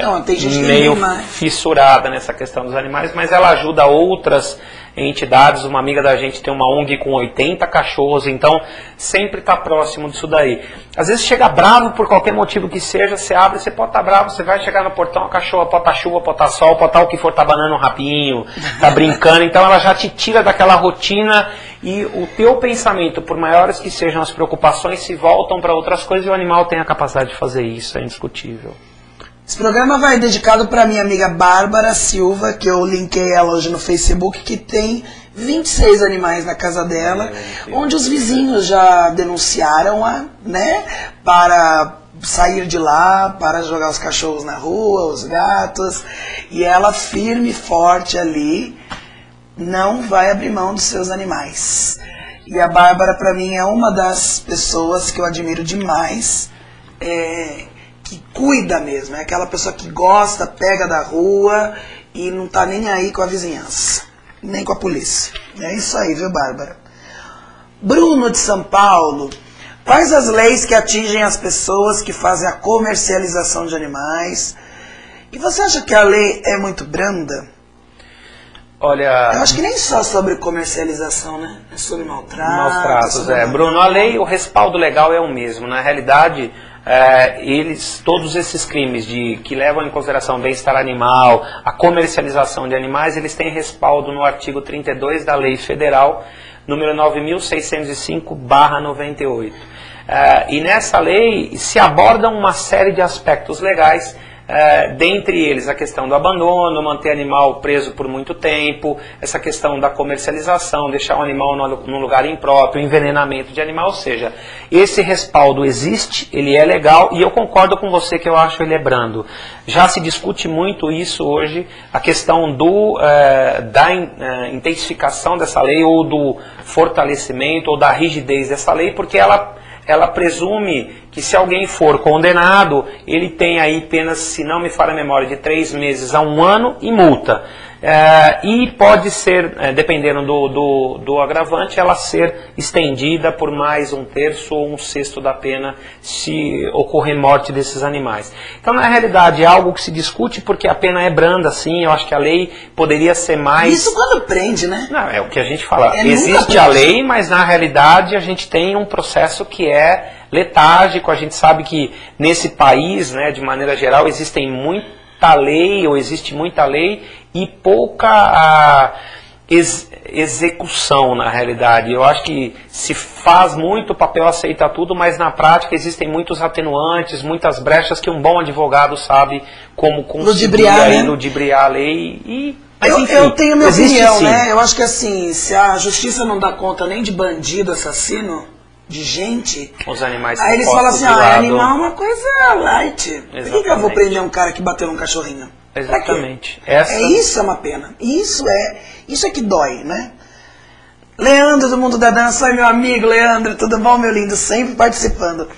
Não, tem gente meio que tem mais. fissurada nessa questão dos animais, mas ela ajuda outras entidades. Uma amiga da gente tem uma ONG com 80 cachorros, então sempre está próximo disso daí. Às vezes chega bravo por qualquer motivo que seja, você abre, você pode estar bravo, você vai chegar no portão, a cachorra pode estar chuva, pode estar sol, pode estar o que for, tá banando um rapinho, tá brincando, então ela já te tira daquela rotina e o teu pensamento, por maiores que sejam as preocupações, se voltam para outras coisas e o animal tem a capacidade de fazer isso, é indiscutível. Esse programa vai dedicado para minha amiga Bárbara Silva, que eu linkei ela hoje no Facebook, que tem 26 animais na casa dela, onde os vizinhos já denunciaram para sair de lá, para jogar os cachorros na rua, os gatos, e ela firme e forte ali, não vai abrir mão dos seus animais. E a Bárbara, para mim, é uma das pessoas que eu admiro demais, que cuida mesmo, é aquela pessoa que gosta, pega da rua e não tá nem aí com a vizinhança, nem com a polícia. É isso aí, viu, Bárbara? Bruno de São Paulo, quais as leis que atingem as pessoas que fazem a comercialização de animais? E você acha que a lei é muito branda? Olha, eu acho que nem só sobre comercialização, né? É sobre maltratos. Bruno, a lei, o respaldo legal é o mesmo. Na realidade, todos esses crimes que levam em consideração o bem-estar animal, a comercialização de animais, eles têm respaldo no artigo 32 da Lei Federal, número 9.605/98. E nessa lei se abordam uma série de aspectos legais, dentre eles a questão do abandono, manter animal preso por muito tempo, essa questão da comercialização, deixar o animal num lugar impróprio, envenenamento de animal, ou seja, esse respaldo existe, ele é legal e eu concordo com você que eu acho ele é brando. Já se discute muito isso hoje, a questão da intensificação dessa lei ou do fortalecimento ou da rigidez dessa lei, porque ela presume que se alguém for condenado, ele tem aí penas, se não me falha a memória, de 3 meses a 1 ano e multa. E pode ser, dependendo do agravante, ela ser estendida por mais 1/3 ou 1/6 da pena se ocorrer morte desses animais. Então, na realidade, é algo que se discute porque a pena é branda, sim. Eu acho que a lei poderia ser mais... Isso quando prende, né? Não, é o que a gente fala. Existe a lei, mas na realidade a gente tem um processo que é letárgico. A gente sabe que nesse país, de maneira geral, existe muita lei e pouca execução, na realidade. Eu acho que se faz muito, o papel aceita tudo, mas na prática existem muitos atenuantes, muitas brechas que um bom advogado sabe como conseguir ludibriar a lei Mas, enfim, eu tenho minha opinião, sim. Eu acho que assim, se a justiça não dá conta nem de bandido, assassino, de gente, os animais aí eles falam assim, animal é uma coisa light. Por que eu vou prender um cara que bateu num cachorrinho? Exatamente. Isso é uma pena. Isso é que dói, né? Leandro do Mundo da Dança, oi meu amigo Leandro, tudo bom, meu lindo? Sempre participando.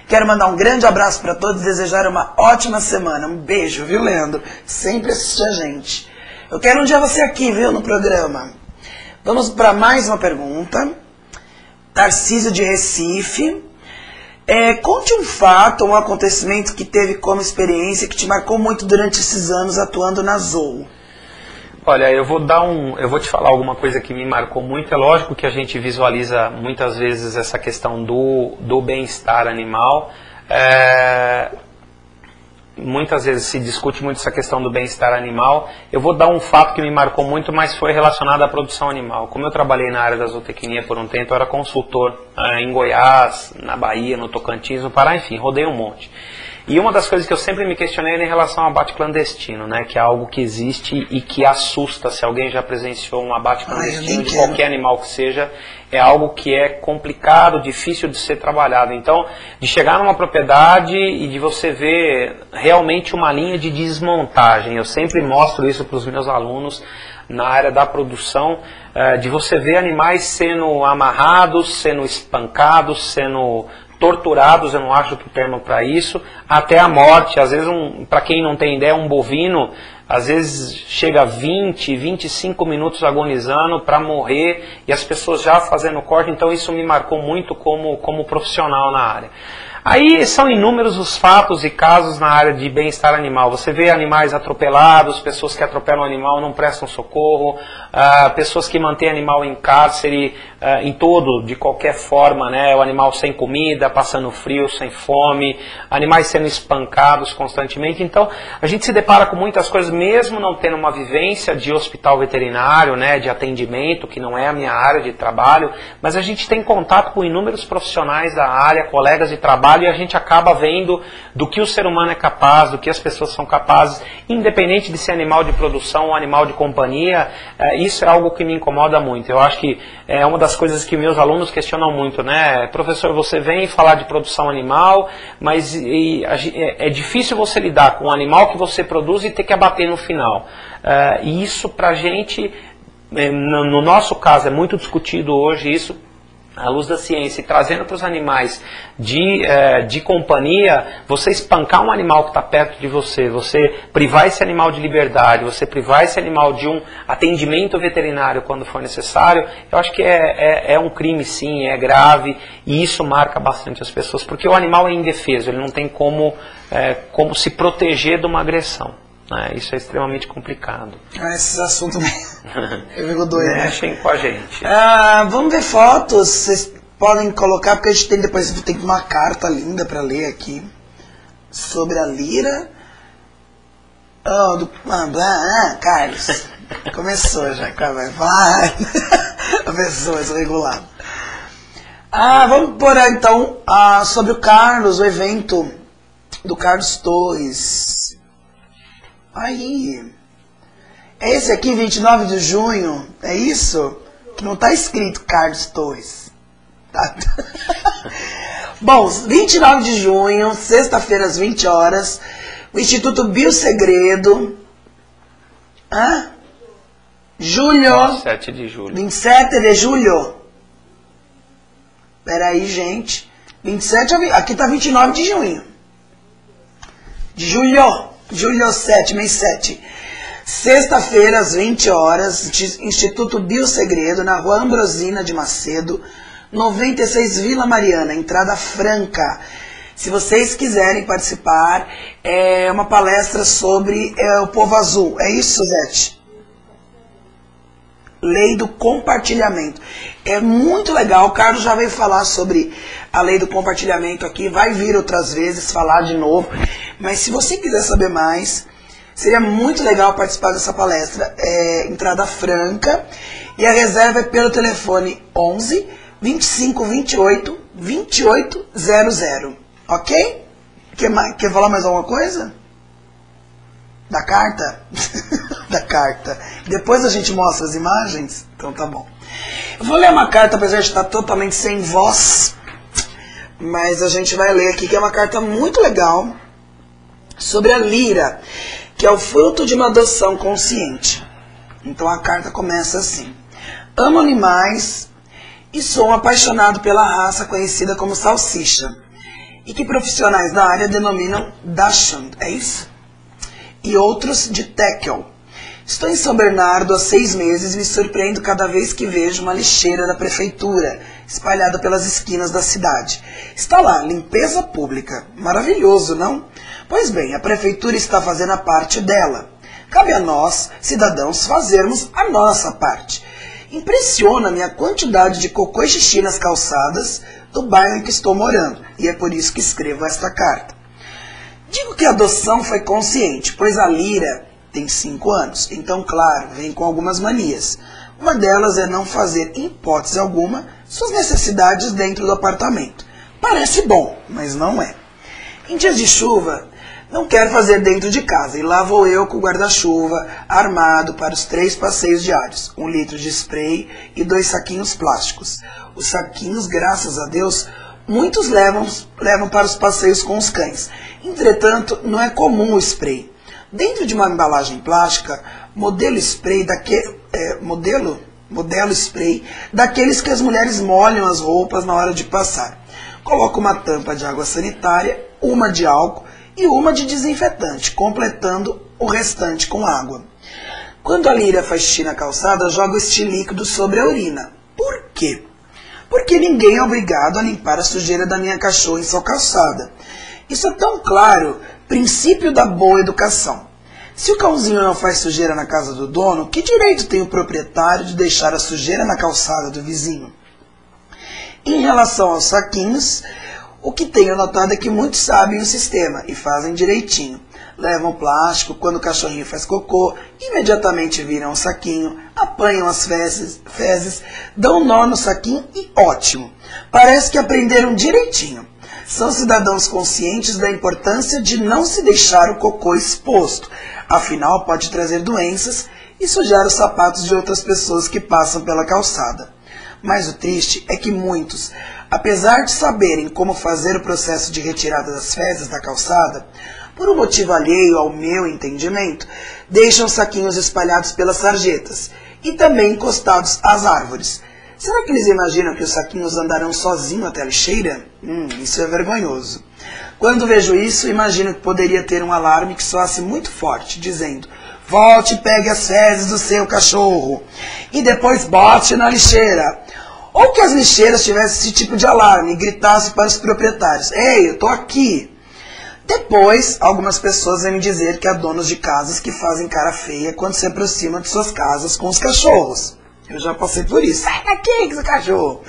Quero mandar um grande abraço para todos e desejar uma ótima semana. Um beijo, viu, Leandro? Sempre assistir a gente. Eu quero um dia você aqui, viu, no programa. Vamos para mais uma pergunta. Tarcísio de Recife. Conte um fato ou um acontecimento que teve como experiência que te marcou muito durante esses anos atuando na Zoo. Olha, eu vou te falar alguma coisa que me marcou muito. É lógico que a gente visualiza muitas vezes essa questão do bem-estar animal. Muitas vezes se discute muito essa questão do bem-estar animal. Eu vou dar um fato que me marcou muito, mas foi relacionado à produção animal. Como eu trabalhei na área da zootecnia por um tempo, eu era consultor em Goiás, na Bahia, no Tocantins, no Pará, enfim, rodei um monte. E uma das coisas que eu sempre me questionei era em relação ao abate clandestino, né, que é algo que existe e que assusta. Se alguém já presenciou um abate clandestino de qualquer animal que seja, é algo que é complicado, difícil de ser trabalhado. Então, de chegar numa propriedade e de você ver realmente uma linha de desmontagem. Eu sempre mostro isso para os meus alunos na área da produção, de você ver animais sendo amarrados, sendo espancados, sendo torturados, eu não acho outro termo para isso, até a morte. Às vezes, para quem não tem ideia, um bovino, às vezes chega a 20, 25 minutos agonizando para morrer e as pessoas já fazendo corte. Então isso me marcou muito como profissional na área. Aí são inúmeros os fatos e casos na área de bem-estar animal. Você vê animais atropelados, pessoas que atropelam o animal não prestam socorro, pessoas que mantêm animal em cárcere, de qualquer forma, né? O animal sem comida, passando frio, sem fome, animais sendo espancados constantemente. Então, a gente se depara com muitas coisas, mesmo não tendo uma vivência de hospital veterinário, né, de atendimento, que não é a minha área de trabalho, mas a gente tem contato com inúmeros profissionais da área, colegas de trabalho, e a gente acaba vendo do que o ser humano é capaz, do que as pessoas são capazes, independente de ser animal de produção ou animal de companhia. Isso é algo que me incomoda muito. Eu acho que é uma das coisas que meus alunos questionam muito, né? Professor, você vem falar de produção animal, mas é difícil você lidar com um animal que você produz e ter que abater no final. E isso pra gente, no nosso caso, é muito discutido hoje isso, à luz da ciência, e trazendo para os animais de companhia, você espancar um animal que está perto de você, você privar esse animal de liberdade, você privar esse animal de um atendimento veterinário quando for necessário, eu acho que é um crime sim, é grave, e isso marca bastante as pessoas, porque o animal é indefeso, ele não tem como se proteger de uma agressão. Isso é extremamente complicado. Esse assunto eu fico doido. Mexem com a gente. Vamos ver fotos. Vocês podem colocar, porque a gente tem depois uma carta linda para ler aqui sobre a lira. Carlos. Começou já. Vai. A pessoa desregulada. Vamos pôr então sobre o Carlos, o evento do Carlos Torres. Aí, é esse aqui, 29 de junho, é isso? Que não está escrito Carlos Torres. Tá. Bom, 29 de junho, sexta-feira às 20 horas, o Instituto Biosegredo. Julho. 27 de julho. 27 de julho. Peraí, gente. 27, aqui está 29 de junho. De julho. Julho 7, mês 7. Sexta-feira, às 20 horas, Instituto Biosegredo, na Rua Ambrosina de Macedo, 96 Vila Mariana, entrada franca. Se vocês quiserem participar, é uma palestra sobre o povo azul. É isso, Suzete? Lei do compartilhamento. É muito legal, o Carlos já veio falar sobre a lei do compartilhamento aqui, vai vir outras vezes falar de novo, mas se você quiser saber mais, seria muito legal participar dessa palestra. Entrada franca, e a reserva é pelo telefone 11 25 28 2800, ok? Quer falar mais alguma coisa? Da carta? Da carta. Depois a gente mostra as imagens? Então tá bom. Eu vou ler uma carta, apesar de estar totalmente sem voz, mas a gente vai ler aqui, que é uma carta muito legal sobre a lira. que é o fruto de uma adoção consciente. Então a carta começa assim: amo animais e sou um apaixonado pela raça conhecida como salsicha, e que profissionais da área denominam Dachshund, é isso? E outros de Tekel. Estou em São Bernardo há 6 meses e me surpreendo cada vez que vejo uma lixeira da prefeitura espalhada pelas esquinas da cidade. Está lá, limpeza pública. Maravilhoso, não? Pois bem, a prefeitura está fazendo a parte dela. Cabe a nós, cidadãos, fazermos a nossa parte. Impressiona-me a quantidade de cocô e xixi nas calçadas do bairro em que estou morando, e é por isso que escrevo esta carta. Digo que a adoção foi consciente, pois a Lira tem 5 anos, então, claro, vem com algumas manias. Uma delas é não fazer, em hipótese alguma, suas necessidades dentro do apartamento. Parece bom, mas não é. Em dias de chuva, não quer fazer dentro de casa, e lá vou eu com o guarda-chuva armado para os 3 passeios diários, 1 litro de spray e 2 saquinhos plásticos. Os saquinhos, graças a Deus, muitos levam para os passeios com os cães. Entretanto, não é comum o spray. Dentro de uma embalagem plástica, modelo spray daqueles que as mulheres molham as roupas na hora de passar. Coloco uma tampa de água sanitária, uma de álcool e uma de desinfetante, completando o restante com água. Quando a Lira faz xixi na calçada, jogo este líquido sobre a urina. Por quê? Porque ninguém é obrigado a limpar a sujeira da minha cachorra em sua calçada. Isso é tão claro, princípio da boa educação. Se o cãozinho não faz sujeira na casa do dono, que direito tem o proprietário de deixar a sujeira na calçada do vizinho? Em relação aos saquinhos, o que tenho notado é que muitos sabem o sistema e fazem direitinho. Levam plástico, quando o cachorrinho faz cocô, imediatamente viram o saquinho, apanham as fezes, dão um nó no saquinho e ótimo. Parece que aprenderam direitinho. São cidadãos conscientes da importância de não se deixar o cocô exposto, afinal pode trazer doenças e sujar os sapatos de outras pessoas que passam pela calçada. Mas o triste é que muitos, apesar de saberem como fazer o processo de retirada das fezes da calçada, por um motivo alheio ao meu entendimento, deixam saquinhos espalhados pelas sarjetas e também encostados às árvores. Será que eles imaginam que os saquinhos andarão sozinhos até a lixeira? Isso é vergonhoso. Quando vejo isso, imagino que poderia ter um alarme que soasse muito forte, dizendo: volte e pegue as fezes do seu cachorro e depois bote na lixeira. Ou que as lixeiras tivessem esse tipo de alarme e gritassem para os proprietários: ei, eu estou aqui. Depois, algumas pessoas vêm me dizer que há donos de casas que fazem cara feia quando se aproximam de suas casas com os cachorros. Eu já passei por isso. Sai daqui, seu cachorro.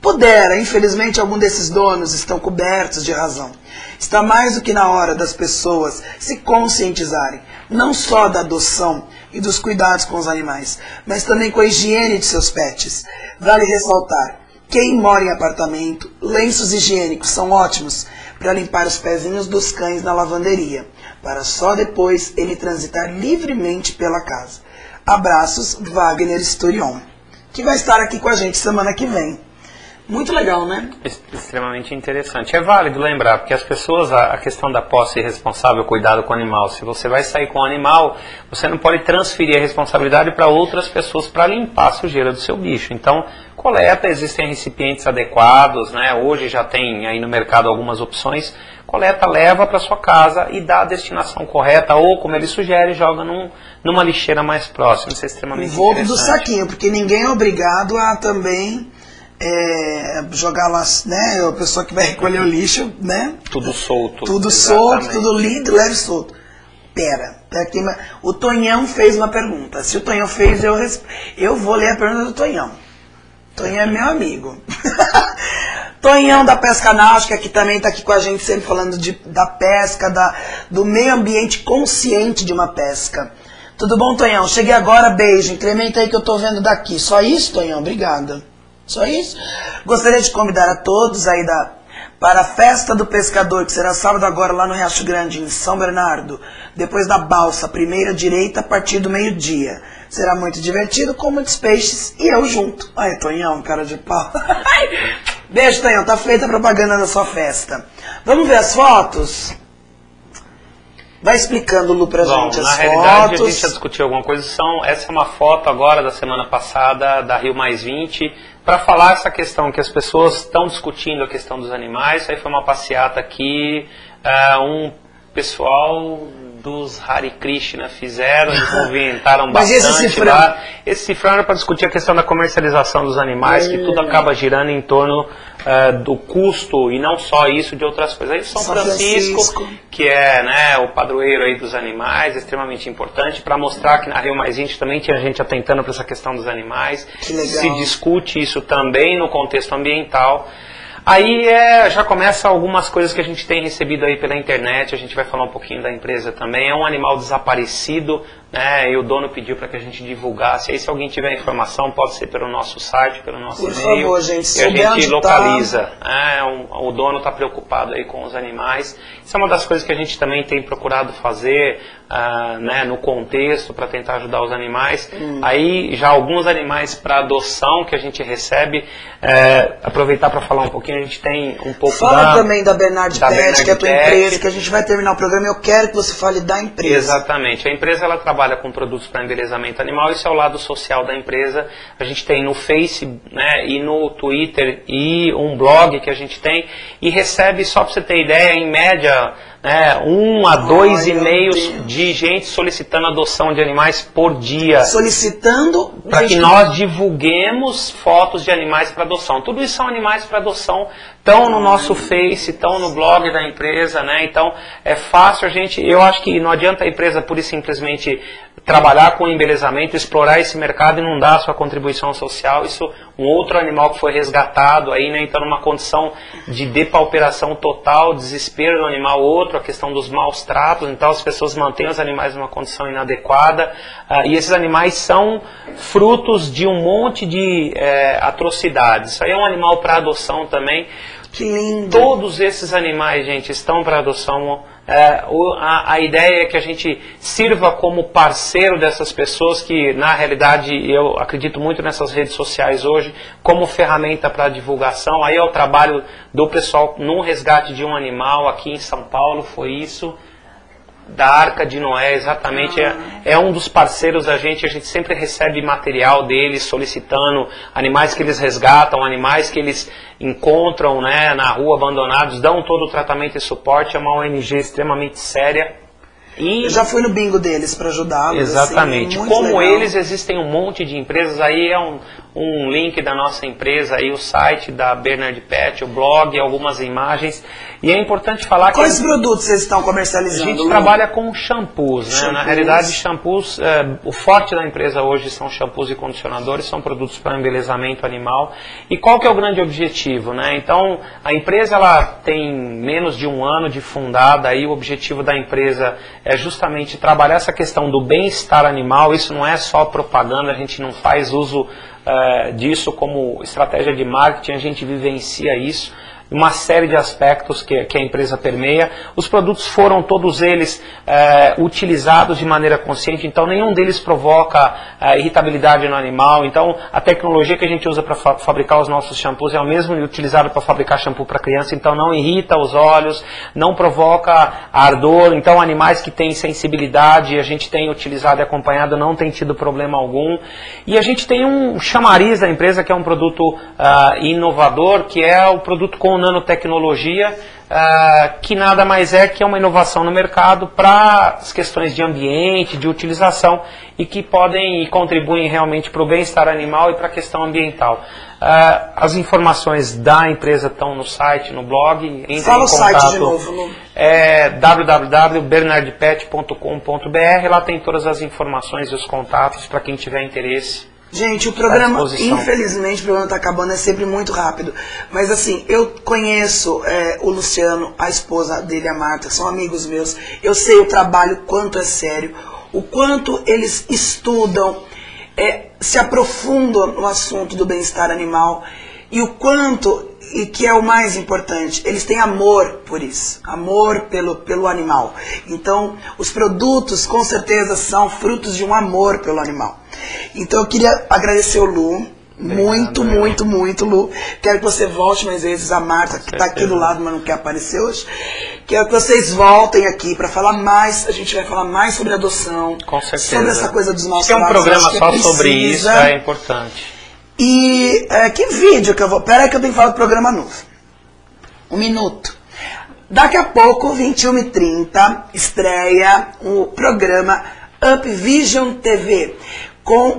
Pudera, infelizmente, algum desses donos estão cobertos de razão. Está mais do que na hora das pessoas se conscientizarem, não só da adoção e dos cuidados com os animais, mas também com a higiene de seus pets. Vale ressaltar, quem mora em apartamento, lenços higiênicos são ótimos para limpar os pezinhos dos cães na lavanderia, para só depois ele transitar livremente pela casa. Abraços, Wagner Sturion, que vai estar aqui com a gente semana que vem. Muito legal, né? Extremamente interessante. É válido lembrar, porque as pessoas, a questão da posse responsável, cuidado com o animal, se você vai sair com o animal, você não pode transferir a responsabilidade para outras pessoas para limpar a sujeira do seu bicho. Então, coleta, existem recipientes adequados, né? Hoje já tem aí no mercado algumas opções. Coleta, leva para sua casa e dá a destinação correta, ou, como ele sugere, joga numa lixeira mais próxima. Isso é extremamente interessante. Do saquinho, porque ninguém é obrigado a também jogar lá, né? A pessoa que vai recolher o lixo, né? Tudo solto. Tudo solto, tudo lindo, leve solto. Pera, o Tonhão fez uma pergunta. Se o Tonhão fez, eu vou ler a pergunta do Tonhão. Tonhão é meu amigo. Tonhão da Pesca Náutica, que também está aqui com a gente, sempre falando da pesca, do meio ambiente consciente de uma pesca. Tudo bom, Tonhão? Cheguei agora, beijo. Incrementa aí que eu estou vendo daqui. Só isso, Tonhão? Obrigada. Só isso? Gostaria de convidar a todos aí para a Festa do Pescador, que será sábado agora lá no Riacho Grande, em São Bernardo, depois da balsa, primeira direita, a partir do meio-dia. Será muito divertido, com muitos peixes e eu junto. Ai, Tonhão, cara de pau. Beijo, Tonhão, tá feita a propaganda da sua festa. Vamos ver as fotos? Vai explicando, Lu, pra gente as fotos. Na realidade, a gente já discutiu alguma coisa. Essa é uma foto agora da semana passada da Rio+20, para falar essa questão que as pessoas estão discutindo a questão dos animais. Aí foi uma passeata que um pessoal dos Hare Krishna fizeram, eles movimentaram bastante lá. Esse cifrão era para discutir a questão da comercialização dos animais, que tudo acaba girando em torno do custo, e não só isso, de outras coisas. Aí São Francisco, que é, né, o padroeiro aí dos animais, extremamente importante, para mostrar que na Rio+20 também tinha gente atentando para essa questão dos animais. Se discute isso também no contexto ambiental. Aí já começa algumas coisas que a gente tem recebido aí pela internet, a gente vai falar um pouquinho da empresa também. É um animal desaparecido, né, e o dono pediu para que a gente divulgasse. Aí se alguém tiver informação, pode ser pelo nosso site, pelo nosso e-mail, favor, gente, e a gente localiza. O dono está preocupado aí com os animais. Isso é uma das coisas que a gente também tem procurado fazer, né, no contexto, para tentar ajudar os animais. Aí já alguns animais para adoção que a gente recebe, aproveitar para falar um pouquinho, a gente tem um pouco também da Bernard Pet, que é a tua empresa, que a gente vai terminar o programa e eu quero que você fale da empresa. Exatamente, a empresa ela trabalha com produtos para embelezamento animal, isso é o lado social da empresa. A gente tem no Face, né, e no Twitter e um blog que a gente tem, e recebe, só para você ter ideia, em média, 1 a 2 e-mails de gente solicitando adoção de animais por dia. Solicitando? Para que nós divulguemos fotos de animais para adoção. Tudo isso são animais para adoção, estão no nosso Face, estão no blog da empresa, né? Então é fácil eu acho que não adianta a empresa pura e simplesmente trabalhar com embelezamento, explorar esse mercado e não dar a sua contribuição social. Isso, um outro animal que foi resgatado aí, né, então numa condição de depauperação total, desespero do animal, outro, a questão dos maus tratos, então as pessoas mantêm os animais numa condição inadequada, e esses animais são frutos de um monte de atrocidades. Isso aí é um animal para adoção também. Que lindo. Todos esses animais, gente, estão para adoção. A ideia é que a gente sirva como parceiro dessas pessoas que, na realidade, eu acredito muito nessas redes sociais hoje, como ferramenta para divulgação. Aí é o trabalho do pessoal no resgate de um animal aqui em São Paulo, foi isso. Da Arca de Noé, exatamente, é um dos parceiros da gente. A gente sempre recebe material deles solicitando animais que eles resgatam, animais que eles encontram, né, na rua abandonados, dão todo o tratamento e suporte. É uma ONG extremamente séria. Eu já fui no bingo deles para ajudá-los. Exatamente. Assim, como legal. Eles, existem um monte de empresas. Aí é um link da nossa empresa, aí o site da Bernard Pet, o blog, algumas imagens. E é importante falar que... Quais produtos vocês estão comercializando? A gente trabalha com shampoos, né? Na realidade, shampoos, o forte da empresa hoje são shampoos e condicionadores, são produtos para embelezamento animal. E qual que é o grande objetivo, né? Então, a empresa ela tem menos de 1 ano de fundada, aí o objetivo da empresa é justamente trabalhar essa questão do bem-estar animal. Isso não é só propaganda, a gente não faz uso disso como estratégia de marketing, a gente vivencia isso. Uma série de aspectos que a empresa permeia. Os produtos foram todos eles utilizados de maneira consciente, então nenhum deles provoca irritabilidade no animal. Então a tecnologia que a gente usa para fabricar os nossos shampoos é o mesmo utilizado para fabricar shampoo para criança, então não irrita os olhos, não provoca ardor. Então animais que têm sensibilidade a gente tem utilizado e acompanhado, não tem tido problema algum. E a gente tem um chamariz da empresa que é um produto inovador, que é o produto com nanotecnologia, que nada mais é que uma inovação no mercado para as questões de ambiente, de utilização, e que podem e contribuem realmente para o bem-estar animal e para a questão ambiental. As informações da empresa estão no site, no blog. Fala o site de novo. É www.bernardpet.com.br. Lá tem todas as informações e os contatos para quem tiver interesse. Gente, o programa, infelizmente, o programa está acabando, é sempre muito rápido. Mas assim, eu conheço o Luciano, a esposa dele, a Marta, são amigos meus. Eu sei o trabalho, quanto é sério, o quanto eles estudam, se aprofundam no assunto do bem-estar animal. E o quanto, e que é o mais importante, eles têm amor por isso, amor pelo animal. Então, os produtos, com certeza, são frutos de um amor pelo animal. Então, eu queria agradecer o Lu. Muito, muito, muito, Lu. Quero que você volte mais vezes. A Marta, que está aqui do lado, mas não quer aparecer hoje. Quero que vocês voltem aqui para falar mais. A gente vai falar mais sobre adoção. Com certeza. Sobre essa coisa dos nossos lados. Tem um programa só sobre isso, é importante. E que vídeo que eu vou... Pera aí que eu tenho que falar do programa novo. 1 minuto. Daqui a pouco, 21h30, estreia o programa Up Vision TV,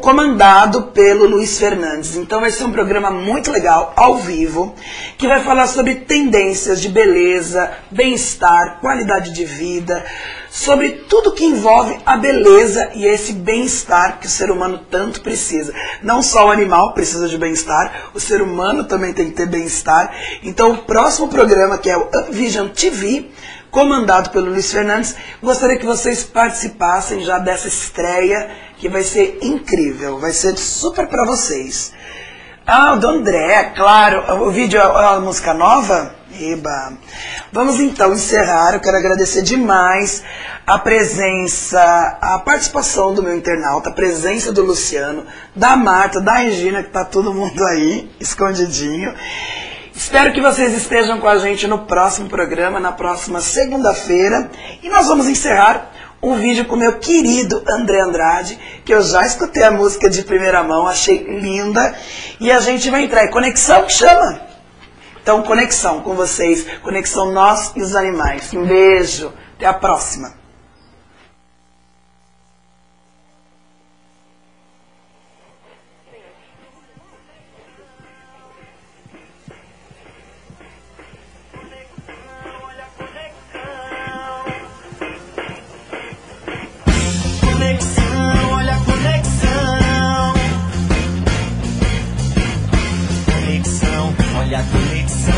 comandado pelo Luiz Fernandes. Então vai ser um programa muito legal, ao vivo, que vai falar sobre tendências de beleza, bem-estar, qualidade de vida, sobre tudo que envolve a beleza e esse bem-estar que o ser humano tanto precisa. Não só o animal precisa de bem-estar, o ser humano também tem que ter bem-estar. Então o próximo programa, que é o Up Vision TV, comandado pelo Luiz Fernandes, gostaria que vocês participassem já dessa estreia, que vai ser incrível, vai ser super para vocês. Ah, o do André, claro, o vídeo é uma música nova? Eba. Vamos então encerrar. Eu quero agradecer demais a presença, a participação do meu internauta, a presença do Luciano, da Marta, da Regina, que tá todo mundo aí, escondidinho. Espero que vocês estejam com a gente no próximo programa, na próxima segunda-feira. E nós vamos encerrar um vídeo com o meu querido André Andrade, que eu já escutei a música de primeira mão, achei linda. E a gente vai entrar em conexão, chama? Então, conexão com vocês, conexão nós e os animais. Um beijo, até a próxima. Olha a conexão.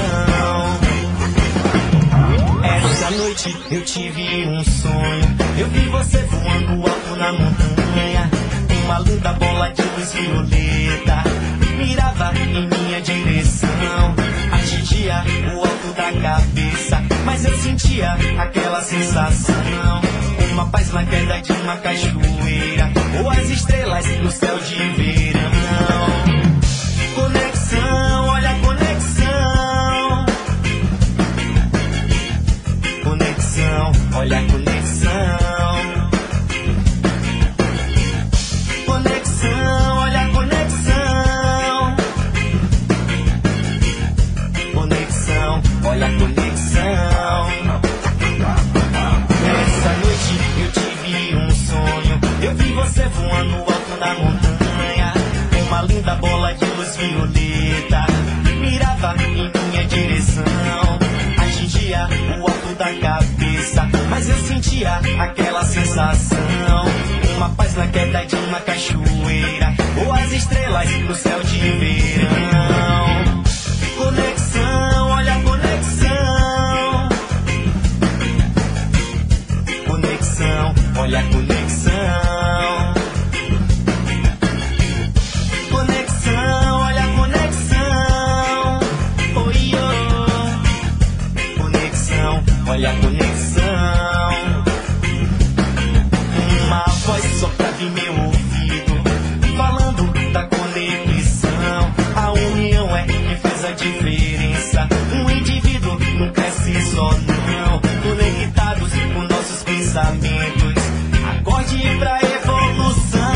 Essa noite eu tive um sonho. Eu vi você voando alto na montanha. Uma linda bola de luz violeta mirava em minha direção. Atingia o alto da cabeça, mas eu sentia aquela sensação. Uma paz na queda de uma cachoeira, ou as estrelas no céu de verão. Conexão, olha a conexão. Conexão, olha a conexão. Conexão, olha a conexão. Conexão, olha a conexão. Essa noite eu tive um sonho. Eu vi você voando alto na montanha. Uma linda bola de luz violeta mirava em minha direção. Atingia o alto da cabeça, mas eu sentia aquela sensação. Uma paz na queda de uma cachoeira, ou as estrelas no céu de verão. Conexão, olha a conexão. Conexão, olha a conexão. Olha a conexão. Uma voz soprava em meu ouvido, falando da conexão. A união é que faz a diferença. Um indivíduo não cresce só não. Conectados com nossos pensamentos, acorde pra evolução.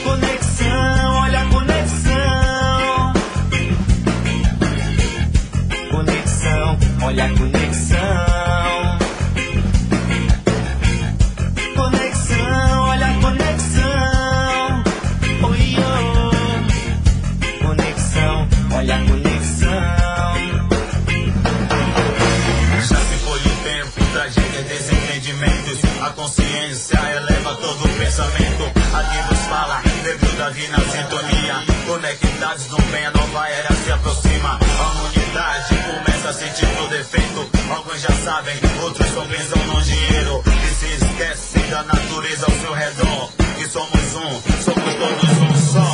Conexão, olha a conexão. Conexão, olha a conexão. Conexão, olha a conexão. Oi, oh. Conexão, olha a conexão. Já se foi o tempo, tragédias, desentendimentos. A consciência eleva todo o pensamento. Aqui nos fala, dentro da vida na sintonia. Conectados no bem, a nova era se aproxima. A humanidade começa a sentir o defeito. Alguns já sabem, outros só pensam no dinheiro. E se esquecem da natureza ao seu redor. Que somos um, somos todos um só.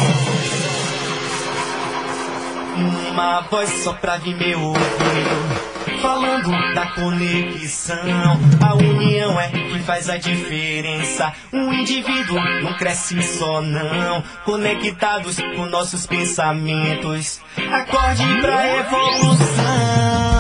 Uma voz soprava em meu ouvido, falando da conexão. A união é que faz a diferença. Um indivíduo não cresce só não. Conectados com nossos pensamentos. Acorde pra evolução.